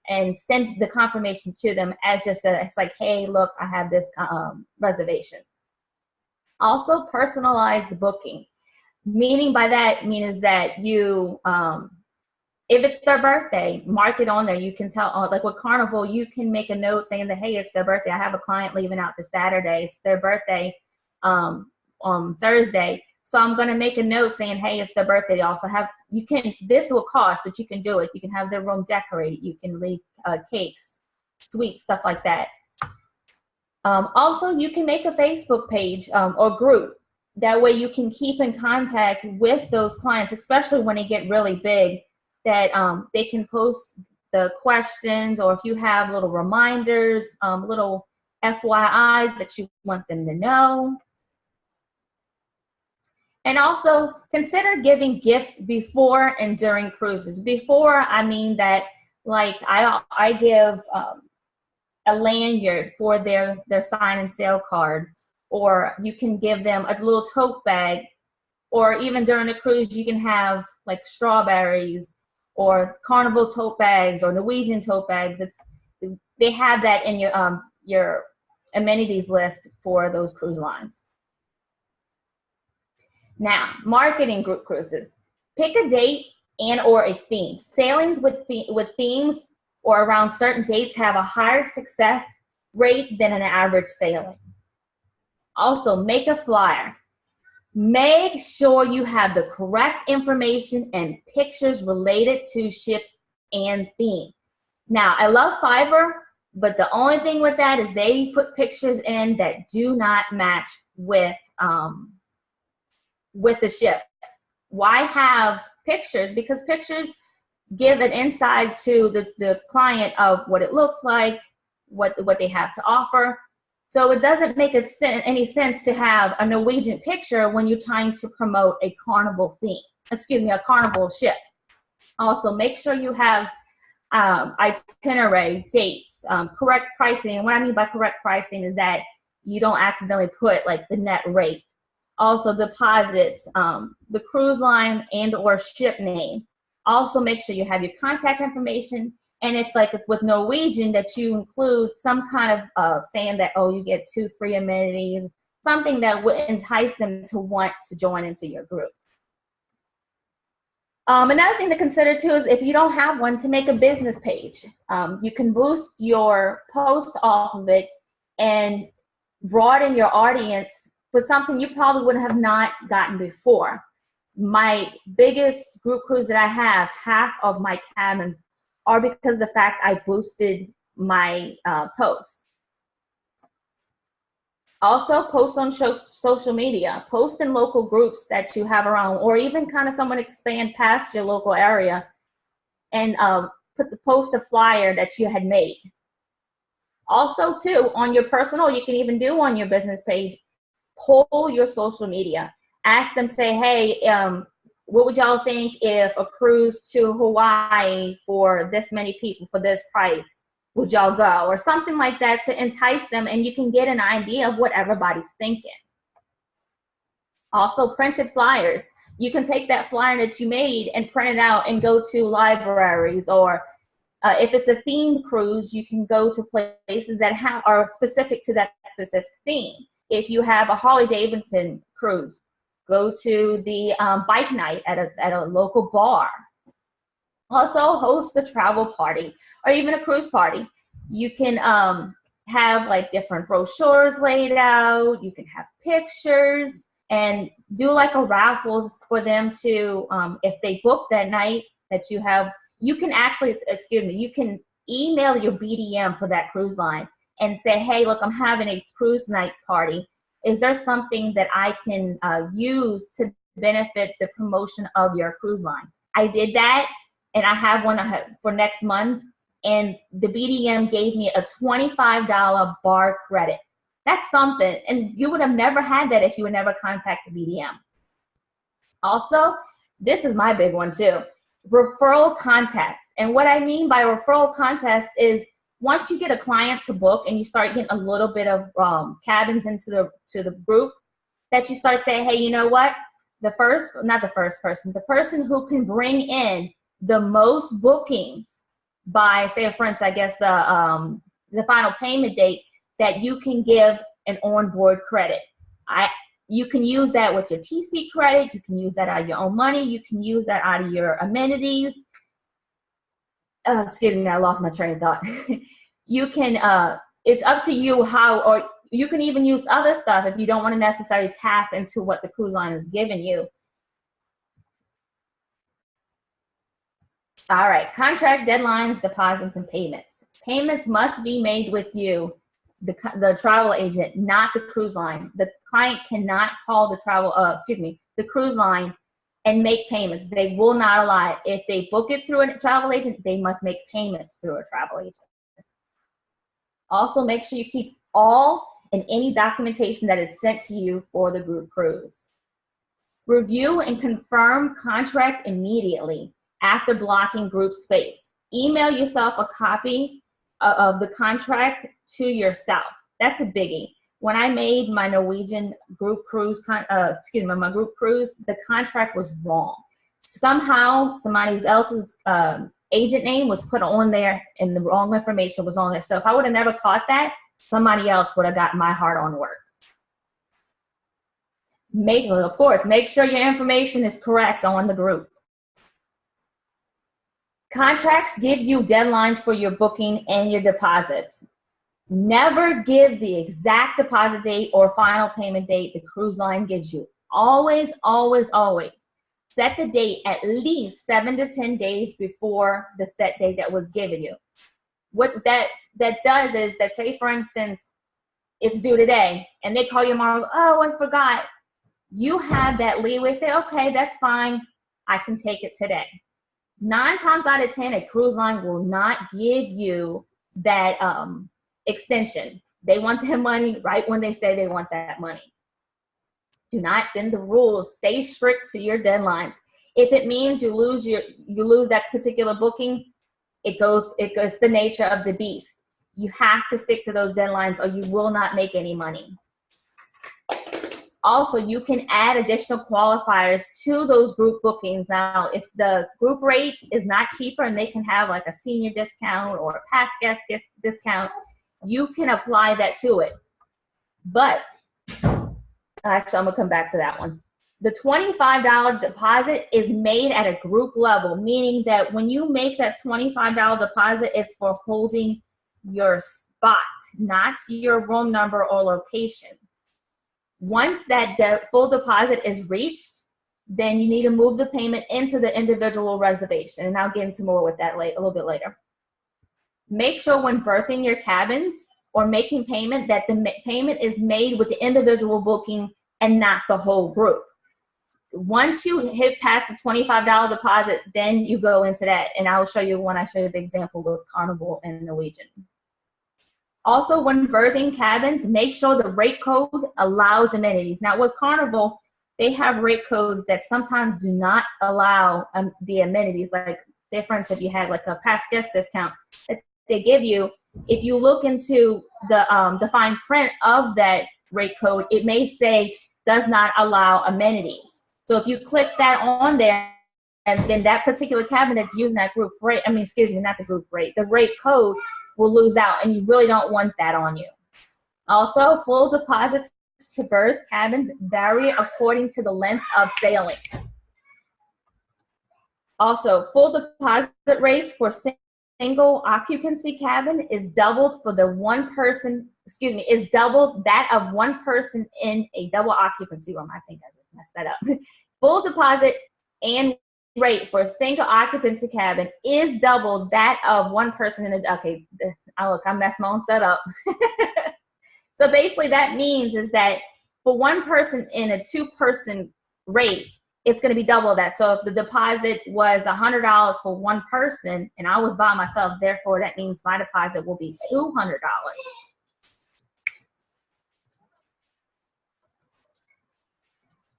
and send the confirmation to them as just it's like, hey, look, I have this reservation. Also, personalize the booking. Meaning by that means that you, if it's their birthday, mark it on there. You can tell, like with Carnival, you can make a note saying that, hey, it's their birthday. I have a client leaving out this Saturday. It's their birthday on Thursday. So I'm going to make a note saying, hey, it's their birthday. They also have, this will cost, but you can do it. You can have their room decorated. You can leave cakes, sweets, stuff like that. Also, you can make a Facebook page or group. That way you can keep in contact with those clients, especially when they get really big, that they can post the questions, or if you have little reminders, little FYIs that you want them to know. And also consider giving gifts before and during cruises. Before, I mean that, like I give a lanyard for their sign and sale card, or you can give them a little tote bag, or even during the cruise you can have like strawberries or Carnival tote bags or Norwegian tote bags. They have that in your amenities list for those cruise lines. Now, marketing group cruises. Pick a date and or a theme. Sailings with themes or around certain dates have a higher success rate than an average sailing. Also, make a flyer. Make sure you have the correct information and pictures related to ship and theme. Now, I love Fiverr, but the only thing with that is they put pictures in that do not match with the ship. Why have pictures? Because pictures give an insight to the client of what it looks like, what they have to offer. So it doesn't make any sense to have a Norwegian picture when you're trying to promote a Carnival theme, a Carnival ship. Also, make sure you have itinerary, dates, correct pricing. And what I mean by correct pricing is that you don't accidentally put like the net rate. Also, deposits, the cruise line and or ship name. Also, make sure you have your contact information. And it's like with Norwegian that you include some kind of saying that, oh, you get 2 free amenities, something that would entice them to want to join into your group. Another thing to consider too is if you don't have one, to make a business page. You can boost your post off of it and broaden your audience for something you probably would have not gotten before. My biggest group cruise that I have, half of my cabins are because of the fact I boosted my posts. Also, post on social media. Post in local groups that you have around, or even kind of someone expand past your local area and post a flyer that you had made. Also, too, on your personal, you can even do on your business page, poll your social media. Ask them, say, hey, what would y'all think if a cruise to Hawaii for this many people for this price? Would y'all go? Or something like that to entice them, and you can get an idea of what everybody's thinking. Also, printed flyers. You can take that flyer that you made and print it out and go to libraries, or if it's a themed cruise, you can go to places that are specific to that specific theme. If you have a Harley Davidson cruise, go to the bike night at a local bar. Also, host a travel party or even a cruise party. You can have like different brochures laid out. You can have pictures and do like a raffles for them to, if they book that night that you have, you can actually, you can email your BDM for that cruise line and say, hey, look, I'm having a cruise night party. Is there something that I can use to benefit the promotion of your cruise line? I did that, and I have one for next month, and the BDM gave me a $25 bar credit. That's something, and you would have never had that if you would never contact the BDM. Also, this is my big one too, referral contests. And what I mean by referral contests is once you get a client to book and you start getting a little bit of cabins into the group, that you start saying, hey, you know what? The person who can bring in the most bookings by, say, for instance, I guess the final payment date, that you can give an onboard credit. You can use that with your TC credit. You can use that out of your own money. You can use that out of your amenities. Excuse me, I lost my train of thought. You can, it's up to you how, or you can even use other stuff if you don't want to necessarily tap into what the cruise line is giving you. All right, contract deadlines, deposits, and payments. Payments must be made with you, the travel agent, not the cruise line. The client cannot call the cruise line and make payments. They will not allow it. If they book it through a travel agent, they must make payments through a travel agent. Also, make sure you keep all and any documentation that is sent to you for the group cruise. Review and confirm contract immediately after blocking group space. Email yourself a copy of the contract to yourself. That's a biggie. When I made my Norwegian group cruise, my group cruise, the contract was wrong. Somehow somebody else's agent name was put on there and the wrong information was on there. So if I would have never caught that, somebody else would have got my heart on work. Of course, make sure your information is correct on the group. Contracts give you deadlines for your booking and your deposits. Never give the exact deposit date or final payment date the cruise line gives you. Always, always, always set the date at least 7 to 10 days before the set date that was given you. What that does is that, say for instance, it's due today and they call you tomorrow, oh, I forgot. You have that leeway, say, okay, that's fine. I can take it today. 9 times out of 10, a cruise line will not give you that extension. They want their money right when they say they want that money. Do not bend the rules. Stay strict to your deadlines. If it means you lose that particular booking, it's the nature of the beast. You have to stick to those deadlines or you will not make any money. Also, you can add additional qualifiers to those group bookings. Now, if the group rate is not cheaper and they can have like a senior discount or a past guest discount, you can apply that to it. But actually, I'm gonna come back to that one. The $25 deposit is made at a group level, meaning that when you make that $25 deposit, it's for holding your spot, not your room number or location. Once that full deposit is reached, then you need to move the payment into the individual reservation. And I'll get into more with that a little bit later. Make sure when berthing your cabins or making payment, that the payment is made with the individual booking and not the whole group. Once you hit past the $25 deposit, then you go into that. And I will show you when I show you the example with Carnival and Norwegian. Also, when berthing cabins, make sure the rate code allows amenities. Now with Carnival, they have rate codes that sometimes do not allow the amenities. Like, say for instance, if you had like a past guest discount that they give you, if you look into the fine print of that rate code, it may say does not allow amenities. So if you click that on there, and then that particular cabin that's using that group rate, not the group rate, the rate code will lose out, and you really don't want that on you. Also, full deposits to berth cabins vary according to the length of sailing. Also, full deposit rates for single occupancy cabin is doubled for the one person, is doubled that of one person in a double occupancy room. I think I just messed that up. Full deposit and rate for a single occupancy cabin is double that of one person in a, okay, look, I messed my own set up. So basically that means is that for one person in a 2-person rate, it's going to be double that. So if the deposit was $100 for one person and I was by myself, therefore that means my deposit will be $200.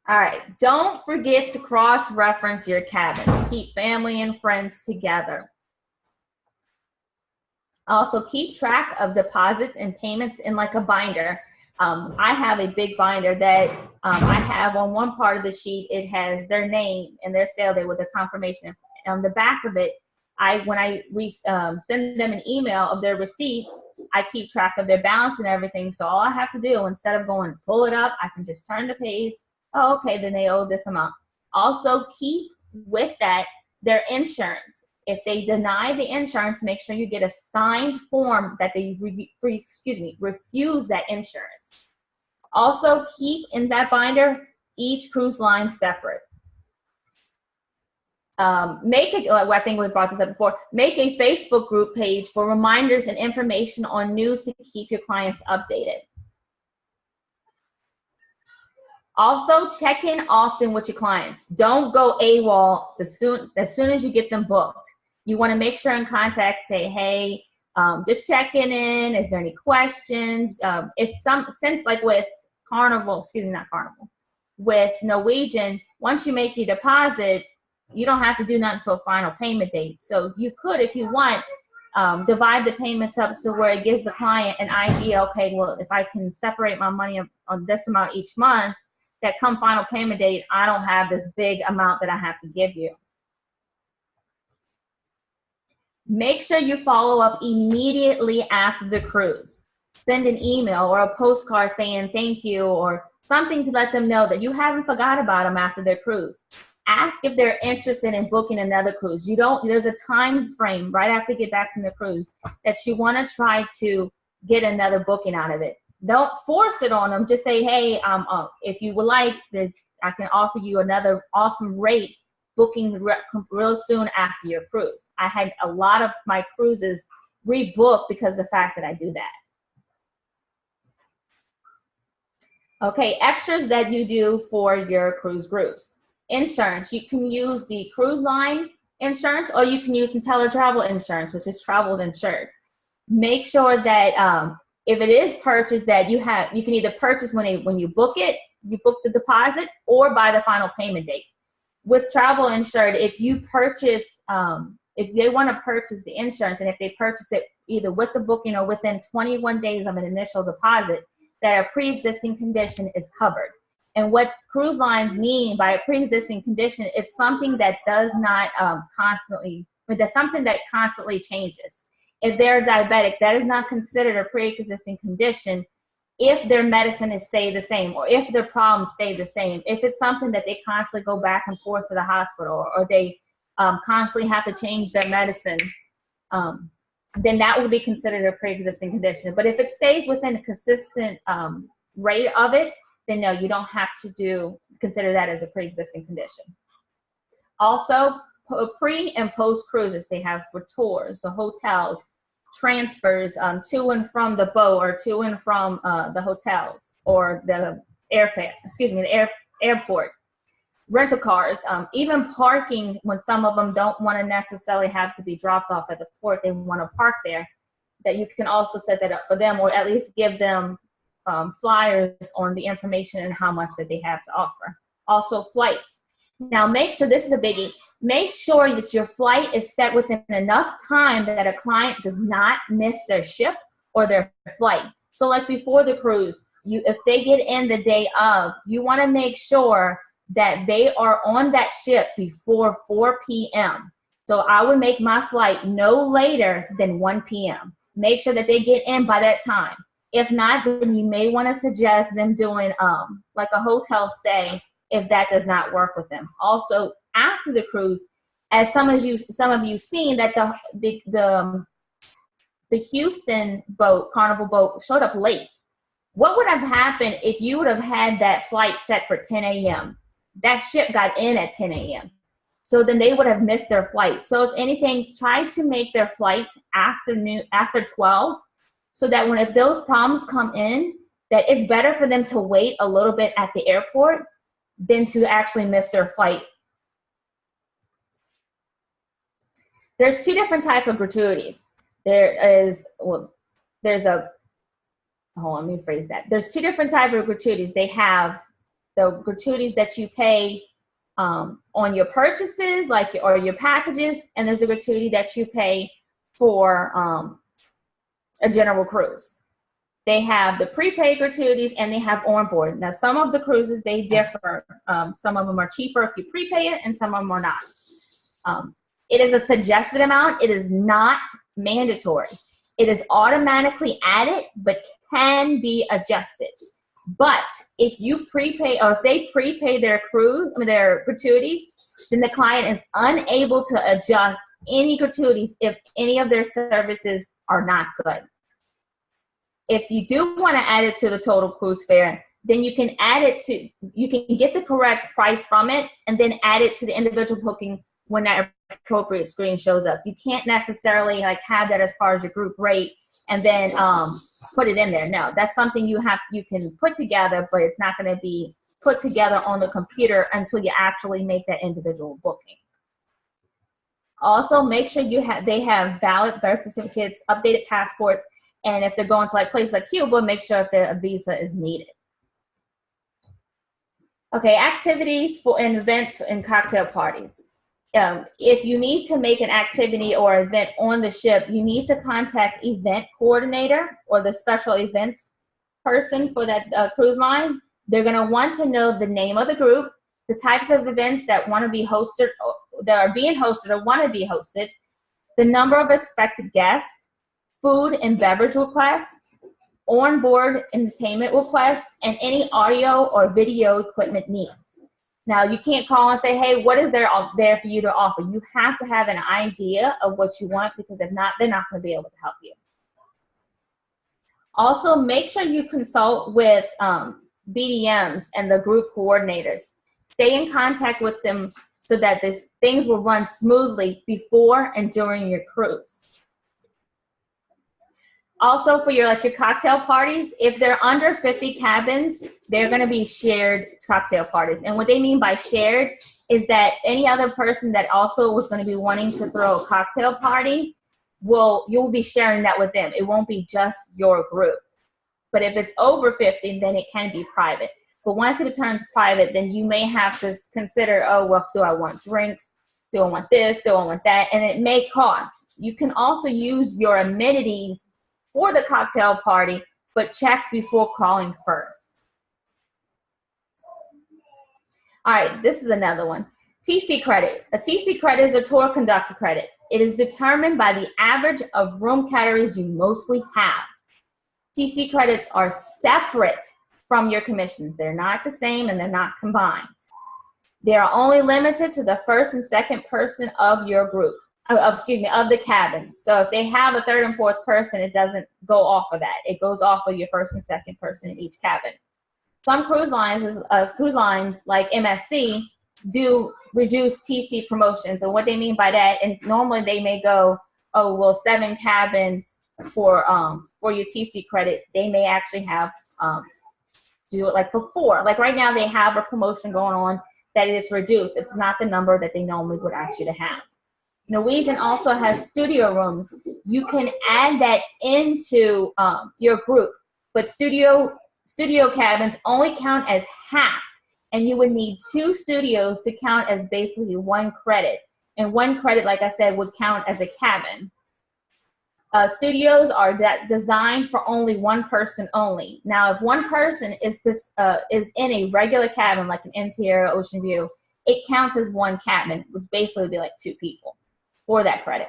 All right, don't forget to cross-reference your cabin. Keep family and friends together. Also, keep track of deposits and payments in like a binder. I have a big binder that I have on one part of the sheet. It has their name and their sale date with the confirmation. On the back of it, when I send them an email of their receipt, I keep track of their balance and everything. So all I have to do, instead of going to pull it up, I can just turn the page. Oh, okay, then they owe this amount. Also, keep with that their insurance. If they deny the insurance, make sure you get a signed form that they refuse that insurance. Also, keep in that binder each cruise line separate. I think we brought this up before. Make a Facebook group page for reminders and information on news to keep your clients updated. Also, check in often with your clients. Don't go AWOL as soon as you get them booked. You want to make sure in contact, say, hey, just checking in. Is there any questions? Since like with Carnival, with Norwegian, once you make your deposit, you don't have to do nothing until final payment date. So you could, if you want, divide the payments up so where it gives the client an idea, okay, well, if I can separate my money on this amount each month, that come final payment date, I don't have this big amount that I have to give you. Make sure you follow up immediately after the cruise. Send an email or a postcard saying thank you or something to let them know that you haven't forgot about them after their cruise. Ask if they're interested in booking another cruise. There's a time frame right after you get back from the cruise that you want to try to get another booking out of it. Don't force it on them. Just say, hey, if you would like, I can offer you another awesome rate booking real soon after your cruise. I had a lot of my cruises rebooked because of the fact that I do that. Okay, extras that you do for your cruise groups. Insurance, you can use the cruise line insurance or you can use some teletravel insurance, which is travel insured. Make sure that if it is purchased, that you can either purchase when you book it, you book the deposit, or by the final payment date. With travel insured, if you purchase, if they want to purchase the insurance, and if they purchase it either with the booking or within 21 days of an initial deposit, that a pre-existing condition is covered. And what cruise lines mean by a pre-existing condition, it's something that does not that's something that constantly changes. If they're diabetic, that is not considered a pre-existing condition if their medicine is stay the same or if their problems stay the same. If it's something that they constantly go back and forth to the hospital or they constantly have to change their medicine, then that would be considered a pre-existing condition. But if it stays within a consistent rate of it, then no, you don't have to consider that as a pre-existing condition. Also, pre and post cruises they have for tours, so hotels. transfers to and from the boat or to and from the hotels or the airport, rental cars, even parking when some of them don't want to necessarily have to be dropped off at the port, they want to park there, that you can also set that up for them, or at least give them flyers on the information and how much that they have to offer. Also flights. Now make sure, this is a biggie, make sure that your flight is set within enough time that a client does not miss their ship or their flight. So like before the cruise, if they get in the day of, you want to make sure that they are on that ship before 4 p.m. So I would make my flight no later than 1 p.m. Make sure that they get in by that time. If not, then you may want to suggest them doing like a hotel stay if that does not work with them. Also, after the cruise, as some of you seen that the Houston boat, Carnival boat, showed up late. What would have happened if you would have had that flight set for 10 a.m.? That ship got in at 10 a.m. So then they would have missed their flight. So if anything, try to make their flights after 12, so that if those problems come in, that it's better for them to wait a little bit at the airport than to actually miss their flight. There's two different types of gratuities. There's two different types of gratuities. They have the gratuities that you pay on your purchases, or your packages, and there's a gratuity that you pay for a general cruise. They have the prepaid gratuities and they have onboard. Now, some of the cruises, they differ. Some of them are cheaper if you prepay it, and some of them are not. It is a suggested amount. It is not mandatory. It is automatically added, but can be adjusted. But if you prepay, or if they prepay their their gratuities, then the client is unable to adjust any gratuities if any of their services are not good. If you do want to add it to the total cruise fare, then you can you can get the correct price from it and then add it to the individual booking when that appropriate screen shows up. You can't necessarily have that as far as your group rate and then put it in there. No, that's something you can put together, but it's not going to be put together on the computer until you actually make that individual booking. Also, make sure they have valid birth certificates, updated passports, and if they're going to places like Cuba, make sure if a visa is needed. Okay, activities and events and cocktail parties. If you need to make an activity or event on the ship, you need to contact event coordinator or the special events person for that cruise line. They're going to want to know the name of the group, the types of events that want to be hosted, that are being hosted or want to be hosted, the number of expected guests, food and beverage requests, onboard entertainment requests, and any audio or video equipment needs. Now, you can't call and say, hey, what is there for you to offer? You have to have an idea of what you want, because if not, they're not going to be able to help you. Also, make sure you consult with BDMs and the group coordinators. Stay in contact with them so that things will run smoothly before and during your cruise. Also, for your cocktail parties, if they're under 50 cabins, they're going to be shared cocktail parties. And what they mean by shared is that any other person that also was going to be wanting to throw a cocktail party, you will be sharing that with them. It won't be just your group. But if it's over 50, then it can be private. But once it turns private, then you may have to consider, oh, well, do I want drinks? Do I want this? Do I want that? And it may cost. You can also use your amenities for the cocktail party, but check before calling first. All right, this is another one. TC credit. A TC credit is a tour conductor credit. It is determined by the average of room categories you mostly have. TC credits are separate from your commissions. They're not the same and they're not combined. They are only limited to the first and second person of your group. Of the cabin. So if they have a third and fourth person, it doesn't go off of that. It goes off of your first and second person in each cabin. Some cruise lines like MSC do reduce TC promotions. And what they mean by that, and normally they may go, oh, well, 7 cabins for your TC credit, they may actually have do it like for 4. Like right now they have a promotion going on that it is reduced. It's not the number that they normally would ask you to have. Norwegian also has studio rooms. You can add that into your group, but studio cabins only count as half, and you would need 2 studios to count as basically 1 credit. And 1 credit, like I said, would count as a cabin. Studios are designed for only 1 person only. Now, if 1 person is in a regular cabin, like an interior ocean view, it counts as 1 cabin, which basically would be like 2 people for that credit.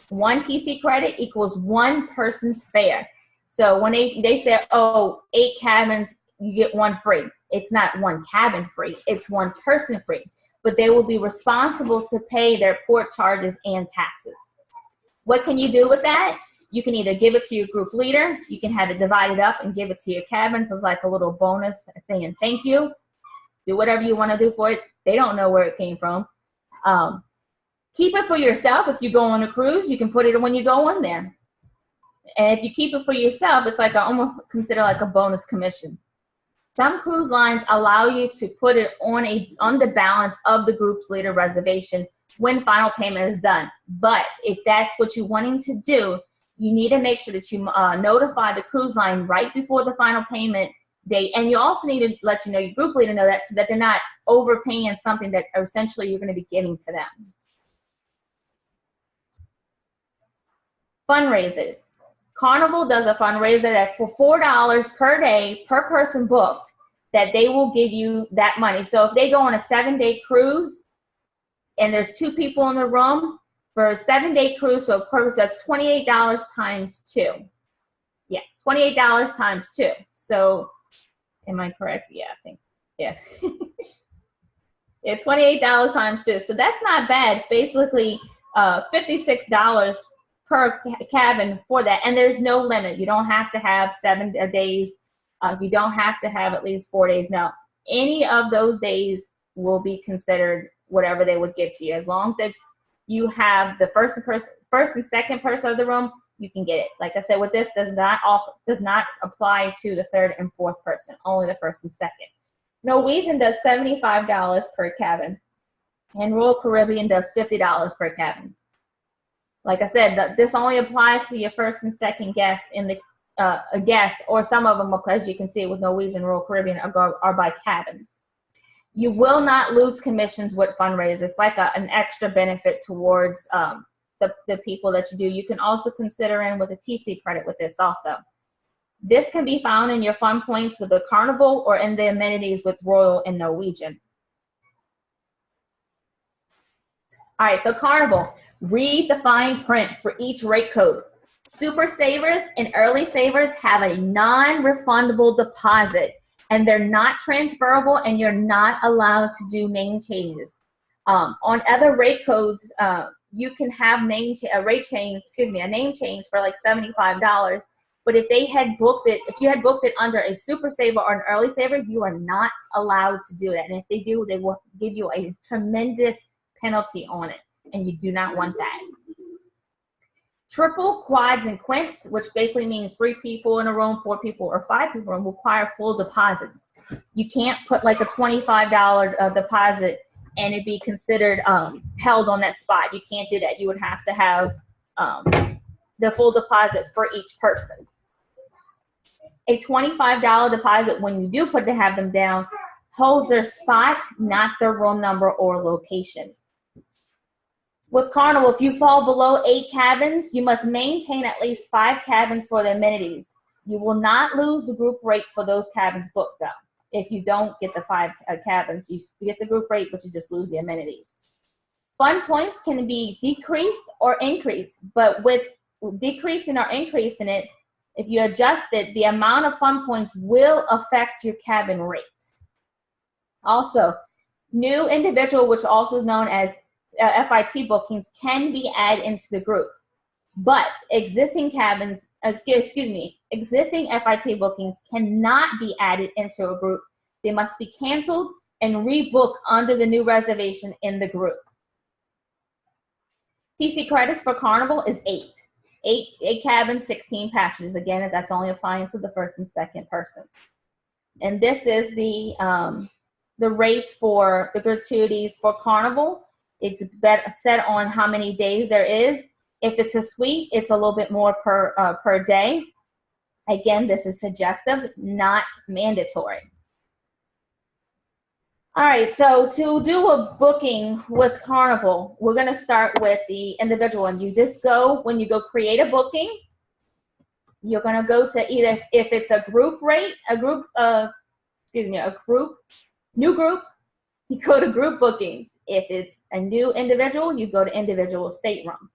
1 TC credit equals 1 person's fare. So when they say, oh, 8 cabins, you get 1 free. It's not 1 cabin free. It's 1 person free. But they will be responsible to pay their port charges and taxes. What can you do with that? You can either give it to your group leader. You can have it divided up and give it to your cabins as like a little bonus saying thank you. Do whatever you want to do for it. They don't know where it came from. Keep it for yourself. If you go on a cruise, you can put it when you go on there. And if you keep it for yourself, it's like I almost consider like a bonus commission. Some cruise lines allow you to put it on the balance of the group's leader reservation when final payment is done. But if that's what you're wanting to do, you need to make sure that you notify the cruise line right before the final payment date. And you also need to let your group leader know that, so that they're not overpaying something that essentially you're going to be giving to them. Fundraisers. Carnival does a fundraiser that for $4 per day per person booked, that they will give you that money. So if they go on a 7-day cruise and there's 2 people in the room for a 7-day cruise, so that's $28 times 2. Yeah, $28 times 2. So am I correct? Yeah, I think, yeah. Yeah, $28 times 2. So that's not bad. It's basically $56 per cabin for that, and there's no limit. You don't have to have 7 days. You don't have to have at least 4 days. Now, any of those days will be considered whatever they would give to you, as long as you have the first and second person of the room. You can get it. Like I said, with this does not apply to the 3rd and 4th person. Only the 1st and 2nd. Norwegian does $75 per cabin, and Royal Caribbean does $50 per cabin. Like I said, this only applies to your 1st and 2nd guest in the a guest, or some of them, as you can see with Norwegian, Royal Caribbean, are by cabins. You will not lose commissions with fundraisers. It's like an extra benefit towards the people that you do. You can also consider in with a TC credit with this also. This can be found in your fun points with the Carnival or in the amenities with Royal and Norwegian. All right, so Carnival. Read the fine print for each rate code. Super savers and early savers have a non-refundable deposit, and they're not transferable, and you're not allowed to do name changes. On other rate codes, you can have a name change for like $75. But if you had booked it under a super saver or an early saver, you are not allowed to do that. And if they do, they will give you a tremendous penalty on it, and you do not want that. Triple, quads, and quints, which basically means 3 people in a room, 4 people, or 5 people in a room, require full deposits. You can't put like a $25 deposit and it be considered held on that spot. You can't do that. You would have to have the full deposit for each person. A $25 deposit, when you do have them down, holds their spot, not their room number or location. With Carnival, if you fall below 8 cabins, you must maintain at least 5 cabins for the amenities. You will not lose the group rate for those cabins booked, though. If you don't get the 5 cabins, you get the group rate, but you just lose the amenities. Fun points can be decreased or increased, but with decreasing or increasing it, if you adjust it, the amount of fun points will affect your cabin rate. Also, new individual, which also is known as FIT bookings, can be added into the group, but existing existing FIT bookings cannot be added into a group. They must be canceled and rebook under the new reservation in the group. TC credits for Carnival is 8. eight cabins, 16 passengers. Again, that's only applying to the first and second person. And this is the rates for the gratuities for Carnival. It's set on how many days there is. If it's a suite, it's a little bit more per day. Again, this is suggestive, not mandatory. All right, so to do a booking with Carnival, we're going to start with the individual. And you just go, when you go create a booking, you're going to go to either, if it's a group rate, new group, you go to group bookings. If it's a new individual, you go to individual stateroom.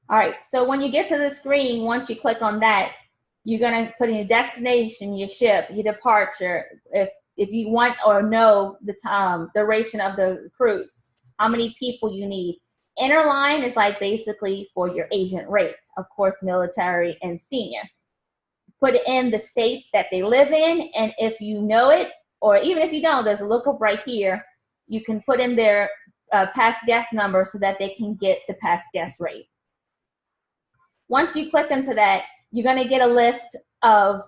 All right, so when you get to the screen, once you click on that, you're gonna put in your destination, your ship, your departure, if you want or know the time, duration of the cruise, how many people you need. Interline is like basically for your agent rates, of course, military and senior. Put in the state that they live in, and if you know it, or even if you don't, there's a lookup right here. You can put in their past guest number so that they can get the past guest rate. Once you click into that, you're going to get a list of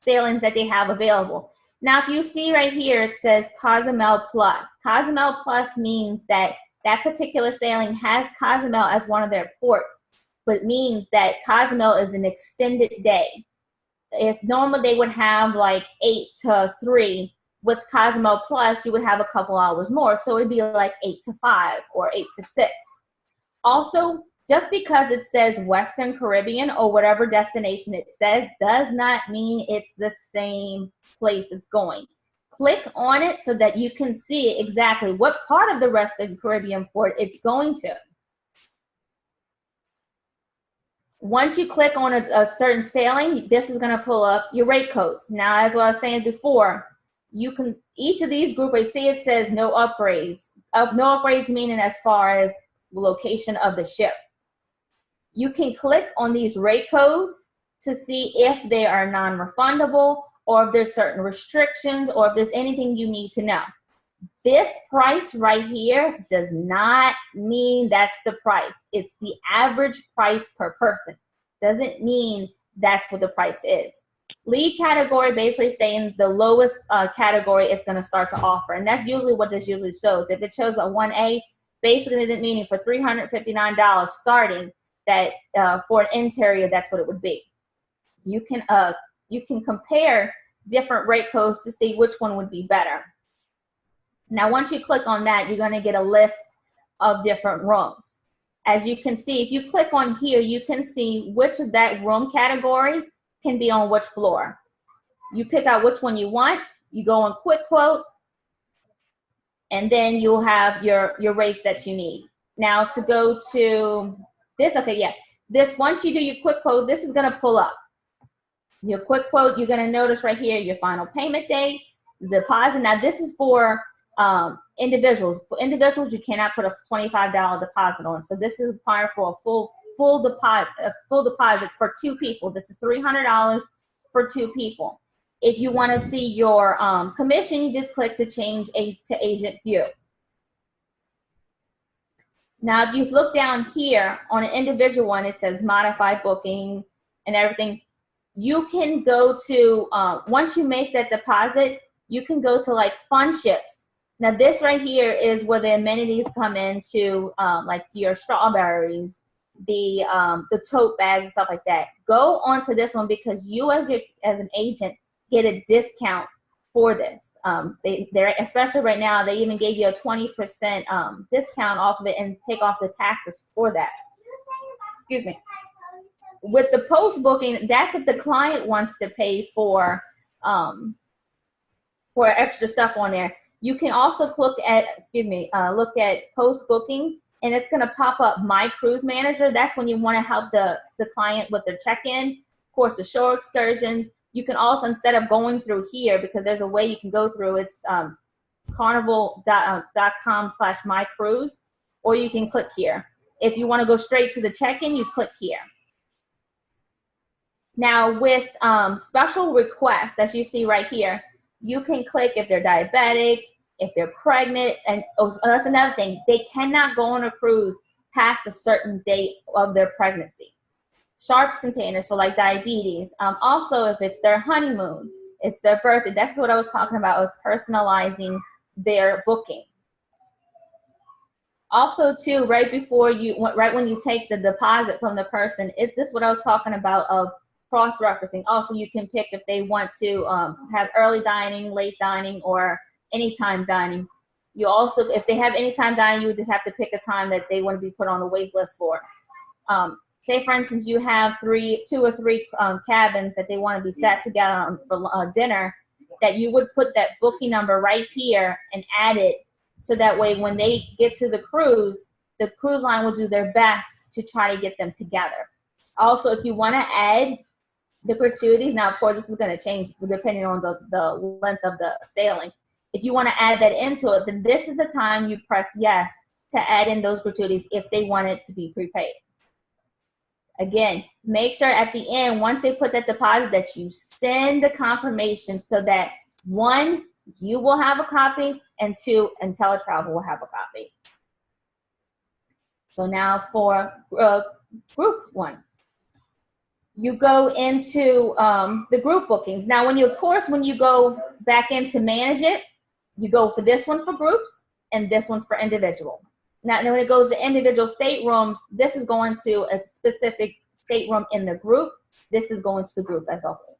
sailings that they have available. Now, if you see right here, it says Cozumel Plus. Cozumel Plus means that that particular sailing has Cozumel as one of their ports, but means that Cozumel is an extended day. If normally they would have like 8 to 3, with Cozumel Plus, you would have a couple hours more. So it'd be like 8 to 5 or 8 to 6. Also, just because it says Western Caribbean or whatever destination it says does not mean it's the same place it's going. Click on it so that you can see exactly what part of the Western Caribbean port it's going to. Once you click on a certain sailing, this is going to pull up your rate codes. Now, as I was saying before, you can, each of these group rates, see it says no upgrades. No upgrades meaning as far as the location of the ship. You can click on these rate codes to see if they are non-refundable or if there's certain restrictions or if there's anything you need to know. This price right here does not mean that's the price. It's the average price per person. Doesn't mean that's what the price is. Lead category basically saying the lowest category it's going to start to offer. And that's usually what this usually shows. If it shows a 1A, basically the meaning for $359 starting, that for an interior, that's what it would be. You can compare different rate codes to see which one would be better. Now, once you click on that, you're going to get a list of different rooms. As you can see, if you click on here, you can see which of that room category can be on which floor. You pick out which one you want, you go on quick quote, and then you'll have your rates that you need. Now, to go to this, okay, yeah. This, once you do your quick quote, this is going to pull up. Your quick quote, you're going to notice right here your final payment date, deposit. Now, this is for individuals. For individuals, you cannot put a $25 deposit on. So this is required for a full deposit for 2 people. This is $300 for 2 people. If you want to see your commission, you just click to change to agent view. Now, if you look down here on an individual one, it says modify booking and everything. You can go to, once you make that deposit, you can go to like fun ships. Now, this right here is where the amenities come into, like your strawberries, the tote bags and stuff like that. Go on to this one because you as an agent get a discount for this. They're especially right now, they even gave you a 20% discount off of it and take off the taxes for that. Excuse me. With the post booking, that's if the client wants to pay for extra stuff on there. You can also look at post booking, and it's going to pop up My Cruise Manager. That's when you want to help the client with their check-in, of course, the shore excursions. You can also, instead of going through here, because there's a way you can go through, it's carnival.com/mycruise, or you can click here. If you want to go straight to the check-in, you click here. Now, with special requests, as you see right here, you can click if they're diabetic, if they're pregnant, and that's another thing. They cannot go on a cruise past a certain date of their pregnancy. Sharps containers for like diabetes. Also, if it's their honeymoon, it's their birthday. That's what I was talking about with personalizing their booking. Also, too, right when you take the deposit from the person, this is what I was talking about of cross-referencing. Also, you can pick if they want to have early dining, late dining, or anytime dining. You also, if they have anytime dining, you would just have to pick a time that they want to be put on the wait list for. Say, for instance, you have two or three cabins that they want to be sat together for dinner, that you would put that booking number right here and add it, so that way when they get to the cruise line will do their best to try to get them together. Also, if you want to add the gratuities, now of course this is going to change depending on the length of the sailing. If you want to add that into it, then this is the time you press yes to add in those gratuities if they want it to be prepaid. Again, make sure at the end, once they put that deposit, that you send the confirmation so that 1, you will have a copy, and 2, IntelliTravel will have a copy. So now for group ones. You go into the group bookings. Now, when you go back in to manage it, you go for this one for groups, and this one's for individual. Now, when it goes to individual staterooms, this is going to a specific stateroom in the group. This is going to the group as a whole.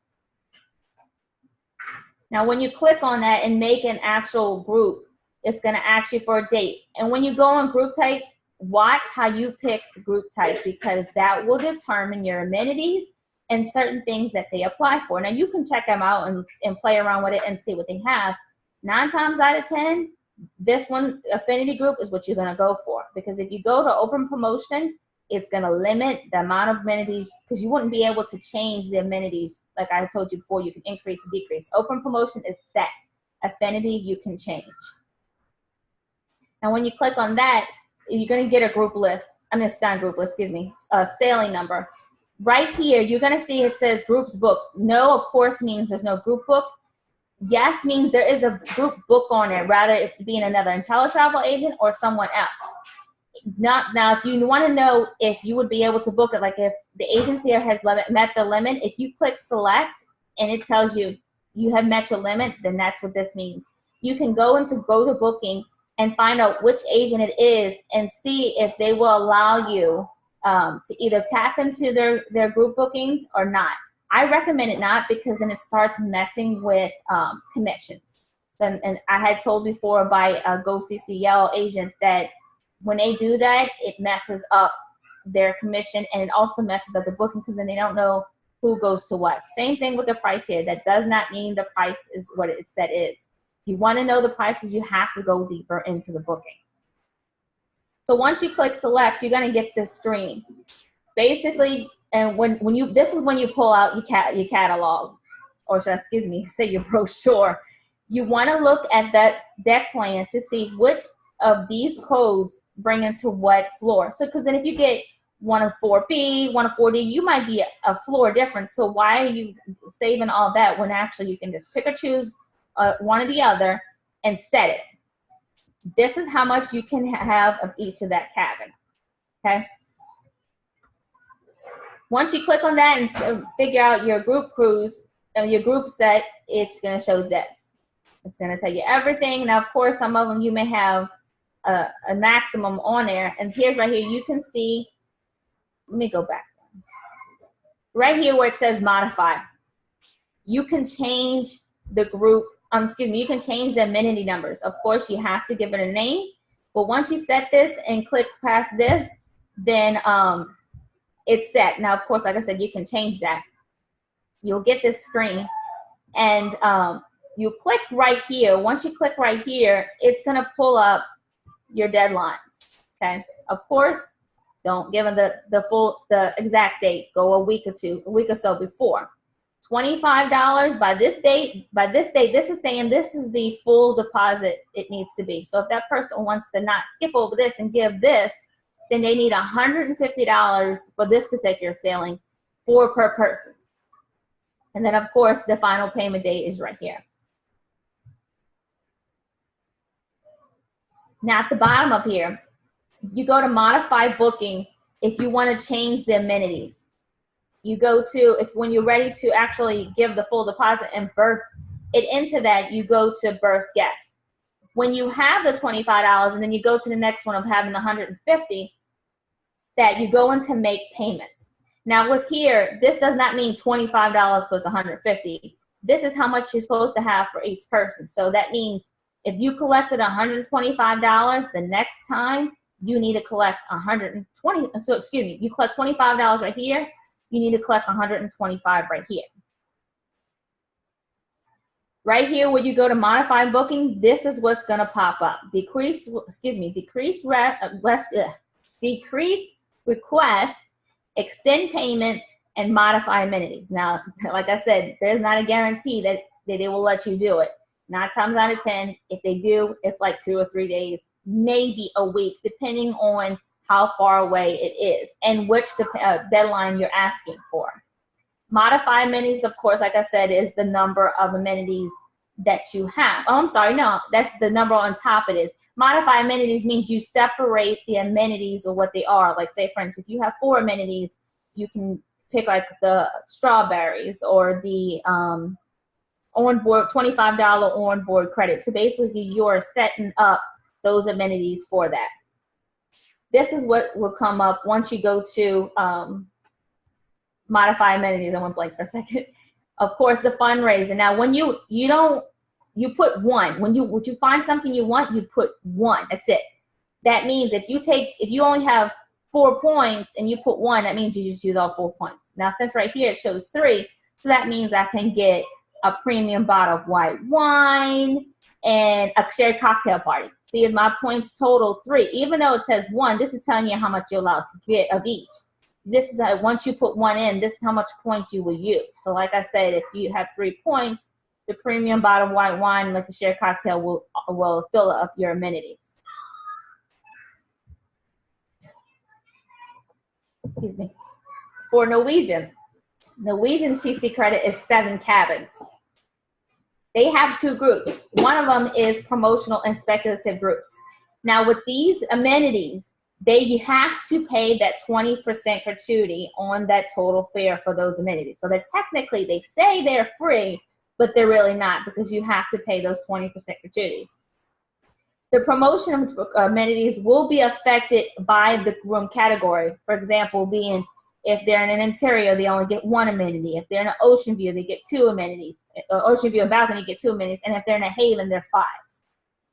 Now, when you click on that and make an actual group, it's going to ask you for a date. And when you go on group type, watch how you pick group type, because that will determine your amenities and certain things that they apply for. Now, you can check them out and play around with it and see what they have. 9 times out of 10, this one, affinity group, is what you're going to go for. Because if you go to open promotion, it's going to limit the amount of amenities, because you wouldn't be able to change the amenities. Like I told you before, you can increase and decrease. Open promotion is set. Affinity, you can change. And when you click on that, you're going to get a group list. I mean, it's not a group list, excuse me, a sailing number. Right here, you're going to see it says groups booked. No, of course, means there's no group book. Yes means there is a group book on it, rather it being another IntelliTravel agent or someone else. Now, if you want to know if you would be able to book it, like if the agency has met the limit, if you click select and it tells you you have met your limit, then that's what this means. You can go to booking and find out which agent it is and see if they will allow you to either tap into their group bookings or not. I recommend it not, because then it starts messing with commissions. And I had told before by a GoCCL agent that when they do that, it messes up their commission, and it also messes up the booking, because then they don't know who goes to what. Same thing with the price here. That does not mean the price is what it said is. If you want to know the prices, you have to go deeper into the booking. So once you click select, you're going to get this screen. Basically, and this is when you pull out your catalog, or excuse me, say your brochure. You want to look at that deck plan to see which of these codes bring into what floor. So, because then if you get one of 4B, one of 4D, you might be a floor difference. So why are you saving all that when actually you can just pick or choose one or the other and set it? This is how much you can have of each of that cabin, okay? Once you click on that and figure out your group cruise and your group set, it's going to show this. It's going to tell you everything. Now, of course, some of them you may have a maximum on there. And here's right here, you can see, let me go back. Right here where it says modify, you can change the group, you can change the amenity numbers. Of course, you have to give it a name. But once you set this and click past this, then it's set. Now, of course, like I said, you can change that. You'll get this screen, and you click right here. Once you click right here, it's going to pull up your deadlines, okay? Of course, don't give them the exact date. Go a week or so before. $25 by this date. By this date, this is saying this is the full deposit it needs to be. So if that person wants to not skip over this and give this, then they need $150 for this particular sailing, 4 per person. And then, of course, the final payment date is right here. Now at the bottom of here, you go to modify booking if you want to change the amenities. You go to, when you're ready to actually give the full deposit and birth it into that, you go to birth guest. When you have the $25 and then you go to the next one of having the $150, that you go into make payments. Now with here, this does not mean $25 plus $150. This is how much you're supposed to have for each person. So that means if you collected $125, the next time you need to collect $120. So excuse me, you collect $25 right here, you need to collect $125 right here. Right here, when you go to modify booking, this is what's going to pop up. Decrease request, extend payments, and modify amenities. Now, like I said, there's not a guarantee that they will let you do it. 9 times out of 10, if they do, it's like 2 or 3 days, maybe a week, depending on how far away it is and which deadline you're asking for. Modify amenities, of course, like I said, is the number of amenities that you have. Oh, I'm sorry, no, that's the number on top it is. Modify amenities means you separate the amenities or what they are. Like say, for instance, if you have 4 amenities, you can pick like the strawberries or the on-board $25 on-board credit. So basically you're setting up those amenities for that. This is what will come up once you go to modify amenities. I went blank for a second. Of course, the fundraiser. Now, when you put 1. When you find something you want, you put 1. That's it. That means if you only have 4 points and you put 1, that means you just use all 4 points. Now, since right here it shows 3, so that means I can get a premium bottle of white wine and a shared cocktail party. See, if my points total 3, even though it says 1, this is telling you how much you're allowed to get of each. This is once you put 1 in, this is how much points you will use. So like I said, if you have 3 points, the premium bottle of white wine, like the shared cocktail, will fill up your amenities. Excuse me. For Norwegian CC credit is 7 cabins. They have 2 groups. One of them is promotional and speculative groups. Now with these amenities, you have to pay that 20% gratuity on that total fare for those amenities. So that technically they say they're free, but they're really not because you have to pay those 20% gratuities. The promotion amenities will be affected by the room category. For example, being if they're in an interior, they only get 1 amenity. If they're in an ocean view, they get 2 amenities. Ocean view and balcony get 2 amenities. And if they're in a haven, they're 5.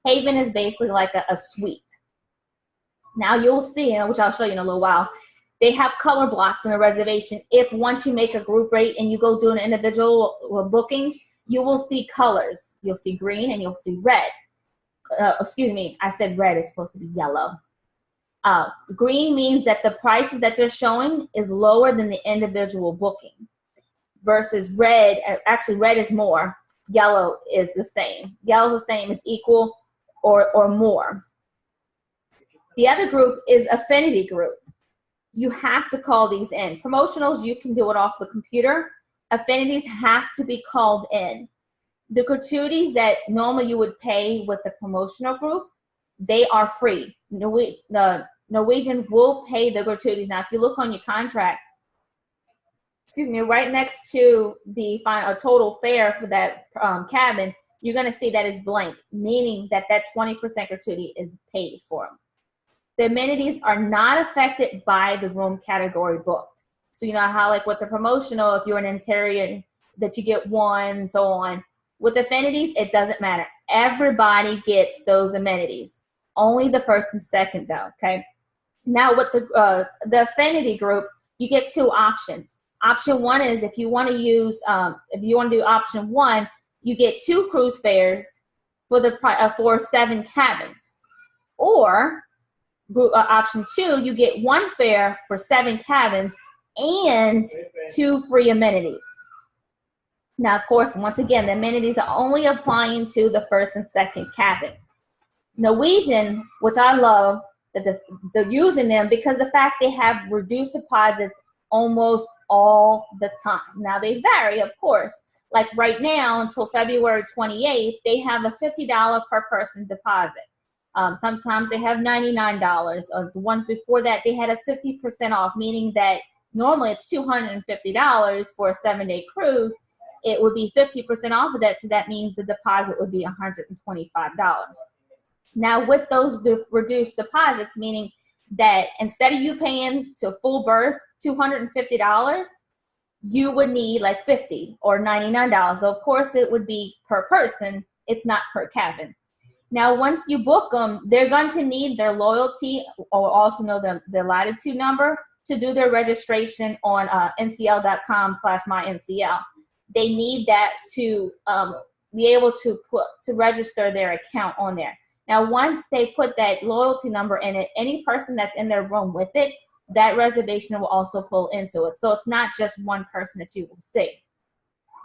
Haven is basically like a suite. Now you'll see, which I'll show you in a little while, they have color blocks in a reservation. If once you make a group rate and you go do an individual booking, you will see colors. You'll see green and you'll see red. Excuse me, I said red is supposed to be yellow. Green means that the prices that they're showing is lower than the individual booking versus red. Actually, red is more. Yellow is the same. Yellow is the same, is equal or more. The other group is affinity group. You have to call these in. Promotionals, you can do it off the computer. Affinities have to be called in. The gratuities that normally you would pay with the promotional group, they are free. The Norwegian will pay the gratuities. Now, if you look on your contract, excuse me, right next to the total fare for that cabin, you're going to see that it's blank, meaning that 20% gratuity is paid for. The amenities are not affected by the room category booked. So you know how like with the promotional, if you're an interior, that you get 1 and so on. With affinities, it doesn't matter. Everybody gets those amenities. Only the first and second though, okay? Now with the affinity group, you get 2 options. Option 1 is if you want to use, if you want to do option 1, you get 2 cruise fares for 7 cabins. Or option 2, you get 1 fare for 7 cabins and 2 free amenities. Now, of course, once again, the amenities are only applying to the first and second cabin. Norwegian, which I love, that they're using them because the fact they have reduced deposits almost all the time. Now, they vary, of course. Like right now, until February 28th, they have a $50 per person deposit. Sometimes they have $99. The ones before that, they had a 50% off, meaning that normally it's $250 for a 7-day cruise. It would be 50% off of that, so that means the deposit would be $125. Now, with those reduced deposits, meaning that instead of you paying to full berth $250, you would need like $50 or $99. So of course, it would be per person. It's not per cabin. Now, once you book them, they're going to need their loyalty, or also know their latitude number, to do their registration on ncl.com/myncl. They need that to be able to register their account on there. Now, once they put that loyalty number in it, any person that's in their room with it, that reservation will also pull into it. So it's not just one person that you will see.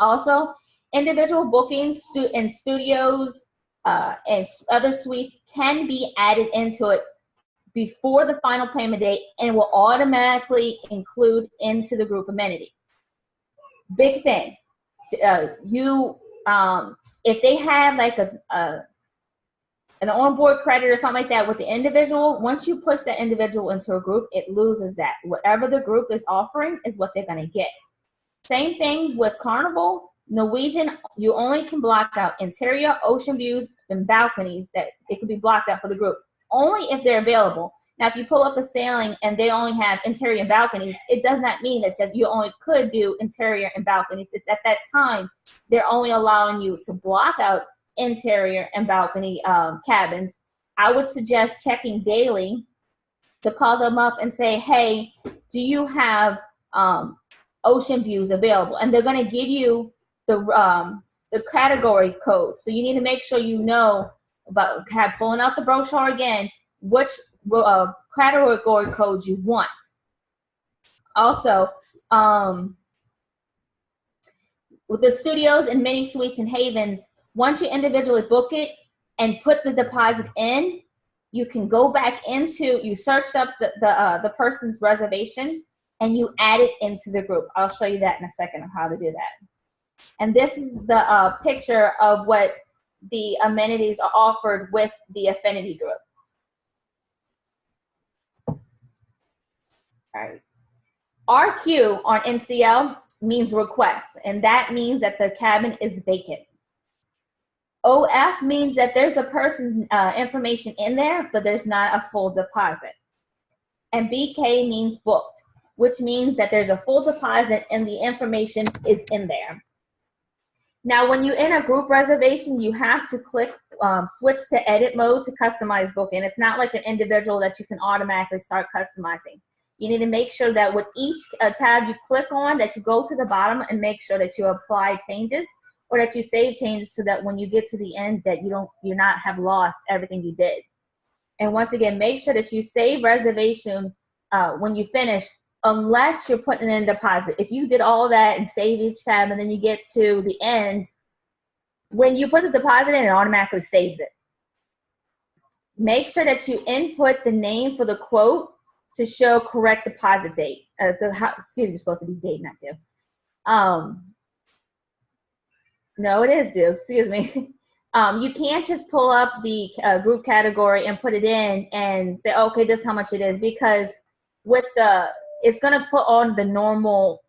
Also, individual bookings in studios and other suites can be added into it before the final payment date and will automatically include into the group amenities. Big thing. If they have like an onboard credit or something like that with the individual, once you push that individual into a group, it loses that. Whatever the group is offering is what they're going to get. Same thing with Carnival. Norwegian, you only can block out interior, ocean views, and balconies. That it can be blocked out for the group, only if they're available. Now, if you pull up a sailing and they only have interior and balconies, it does not mean that you only could do interior and balconies. It's at that time, they're only allowing you to block out interior and balcony cabins. I would suggest checking daily to call them up and say, hey, do you have ocean views available? And they're going to give you the category code. So you need to make sure you know about pulling out the brochure again, which category code you want. Also, with the studios and mini suites and havens, once you individually book it and put the deposit in, you can go back into, you searched up the person's reservation and you add it into the group. I'll show you that in a second of how to do that. And this is the picture of what the amenities are offered with the affinity group. All right. RQ on NCL means request, and that means that the cabin is vacant. OF means that there's a person's information in there, but there's not a full deposit. And BK means booked, which means that there's a full deposit and the information is in there. Now, when you're in a group reservation, you have to click switch to edit mode to customize booking. It's not like an individual that you can automatically start customizing. You need to make sure that with each tab you click on, that you go to the bottom and make sure that you apply changes, or that you save changes so that when you get to the end that you not have lost everything you did. And once again, make sure that you save reservation when you finish, unless you're putting in a deposit. If you did all that and save each tab and then you get to the end, when you put the deposit in, it automatically saves it. Make sure that you input the name for the quote to show correct deposit date. Excuse me, supposed to be date, not due. No, it is due. Excuse me. You can't just pull up the group category and put it in and say, okay, this is how much it is, because with it's going to put on the normal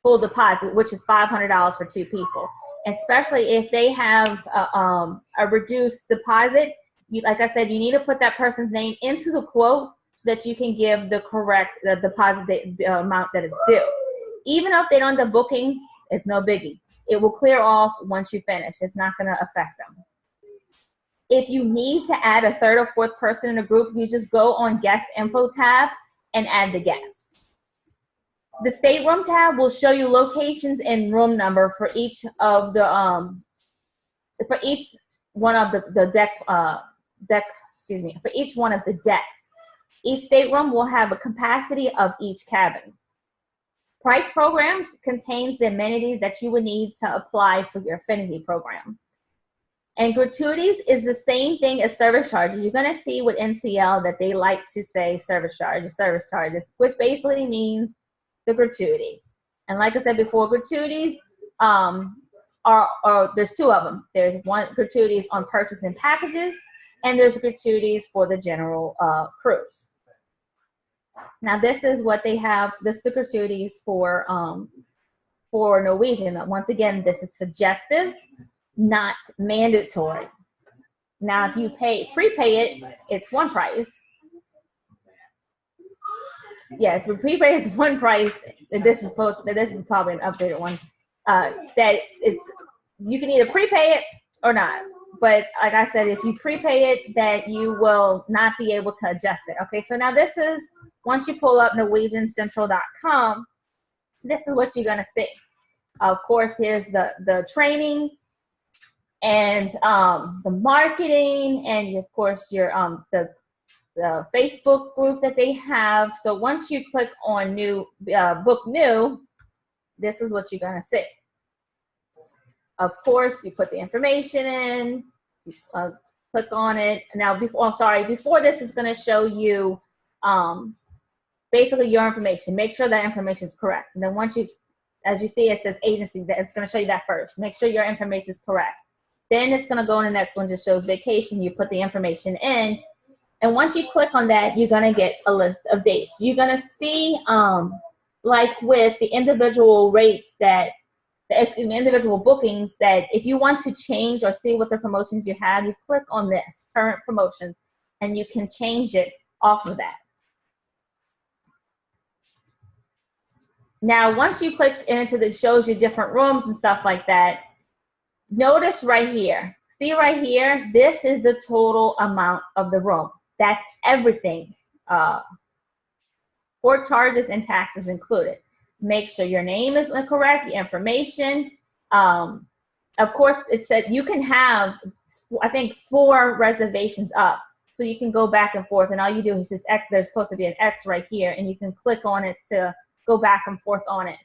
full deposit, which is $500 for 2 people. Especially if they have a reduced deposit, like I said, you need to put that person's name into the quote so that you can give the correct deposit the amount that it's due. Even if they don't end up booking, it's no biggie. It will clear off once you finish. It's not going to affect them. If you need to add a 3rd or 4th person in a group, you just go on guest info tab and add the guests. The stateroom tab will show you locations and room number for each of the for each one of the for each one of the decks. Each stateroom will have a capacity of each cabin. Price programs contains the amenities that you would need to apply for your affinity program. And gratuities is the same thing as service charges. You're going to see with NCL that they like to say service charges, which basically means the gratuities. And like I said before, gratuities are there's 2 of them. There's one gratuities on purchase and packages, and there's gratuities for the general cruise. Now this is what they have. This is the gratuities for Norwegian. Once again, this is suggestive, not mandatory. Now, if you prepay it, it's one price. Yeah, if you prepay, it's one price. This is probably an updated one. That you can either prepay it or not. But like I said, if you prepay it, that you will not be able to adjust it. Okay, so now this is, once you pull up NorwegianCentral.com, this is what you're gonna see. Of course, here's the training and the marketing, and of course your the Facebook group that they have. So once you click on new book new, this is what you're gonna see. Of course, you put the information in, you click on it. Now, before this, it's gonna show you basically your information. Make sure that information is correct. And then once you, as you see, it says agency, that it's gonna show you that first. Make sure your information is correct. Then it's gonna go in the next one, just shows vacation. You put the information in, and once you click on that, you're gonna get a list of dates. You're gonna see, like with the individual rates that, individual bookings, that if you want to change or see what the promotions you have, you click on this, current promotions, and you can change it off of that. Now, once you click into the, shows you different rooms and stuff like that, notice right here, see right here, this is the total amount of the room. That's everything. Port charges and taxes included. Make sure your name is correct, your information. Of course, it said you can have, I think, 4 reservations up. So you can go back and forth, and all you do is just X. There's supposed to be an X right here, and you can click on it to go back and forth on it.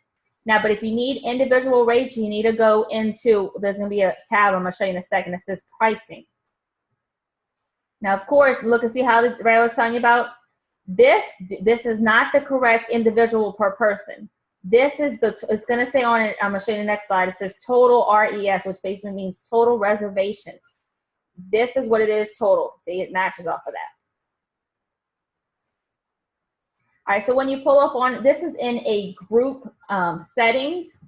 Now, but if you need individual rates, you need to go into, there's going to be a tab I'm going to show you in a second that says pricing. Now, of course, look and see how the I was telling you about. This is not the correct individual per person. This is it's going to say on it, I'm going to show you the next slide. It says total RES, which basically means total reservation. This is what it is total. See, it matches off of that. All right, so when you pull up on, this is in a group settings.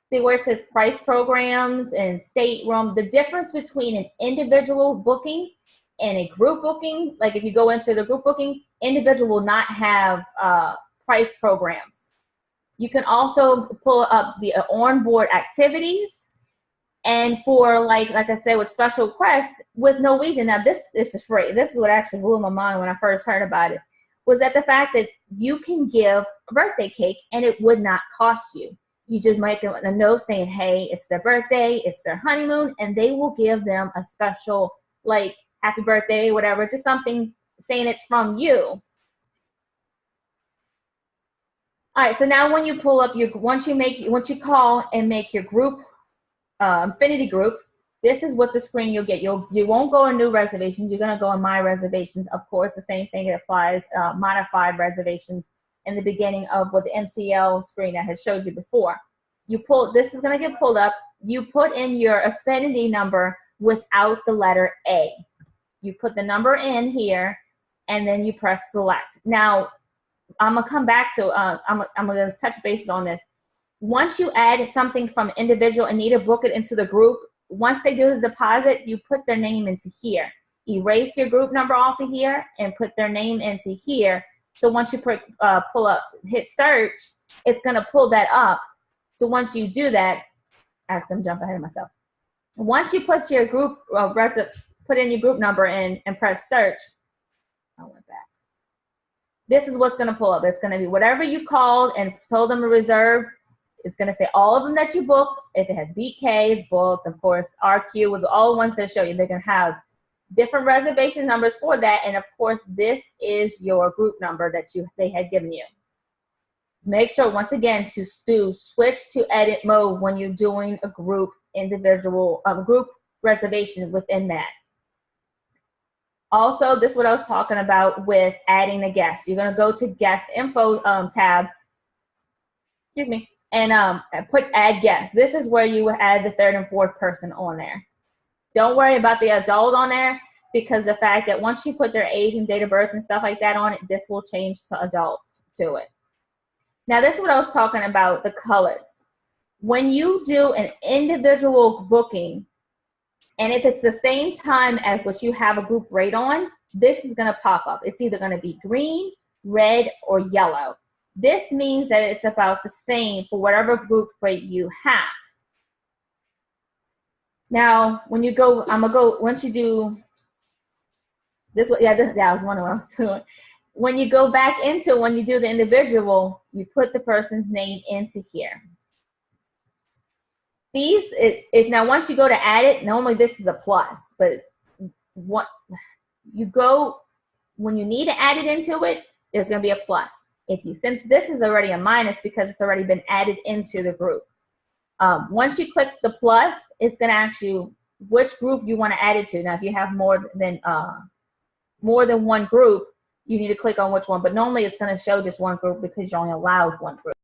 See where it says price programs and stateroom. The difference between an individual booking and a group booking, like if you go into the group booking, individual will not have price programs. You can also pull up the onboard activities. And for like I said, with special requests with Norwegian, now this is free. This is what actually blew my mind when I first heard about it, was that the fact that you can give a birthday cake and it would not cost you. You just might get a note saying, hey, it's their birthday, it's their honeymoon, and they will give them a special, like, happy birthday, whatever, just something saying it's from you. All right, so now when you pull up your, once you call and make your group, affinity group, this is what the screen you'll get. You won't go on new reservations. You're going to go on my reservations. Of course, the same thing applies, modified reservations in the beginning of what the NCL screen that has showed you before. You pull, this is going to get pulled up. You put in your affinity number without the letter A. You put the number in here, and then you press select. Now, I'm going to come back to, I'm going to touch bases on this. Once you add something from individual and need to book it into the group, once they do the deposit, you put their name into here. Erase your group number off of here and put their name into here. So once you pull up, hit search, it's going to pull that up. So once you do that, actually, I'm jumping ahead of myself. Once you put your group, put in your group number in and press search, I went back. This is what's going to pull up. It's going to be whatever you called and told them to reserve. It's going to say all of them that you booked. If it has BK, it's booked. Of course, RQ, with all the ones that show you, they're going to have different reservation numbers for that. And of course, this is your group number that they had given you. Make sure, once again, to switch to edit mode when you're doing a group group reservation within that. Also, this is what I was talking about with adding a guest. You're going to go to guest info tab. Excuse me. And put add guest. This is where you will add the 3rd and 4th person on there. Don't worry about the adult on there. because the fact that once you put their age and date of birth and stuff like that on it, this will change to adult to it. Now, this is what I was talking about, the colors. When you do an individual booking, and if it's the same time as what you have a group rate on, this is going to pop up. It's either going to be green, red, or yellow. This means that it's about the same for whatever group rate you have. Now, when you go, I'm going to go, once you do this, that was one of what I was doing. When you go back into, when you do the individual, you put the person's name into here. These, now once you go to add it, normally this is a plus, but what you go, when you need to add it into it, there's going to be a plus. Since this is already a minus because it's already been added into the group. Once you click the plus, it's going to ask you which group you want to add it to. Now, if you have more than one group, you need to click on which one, but normally it's going to show just one group because you're only allowed one group.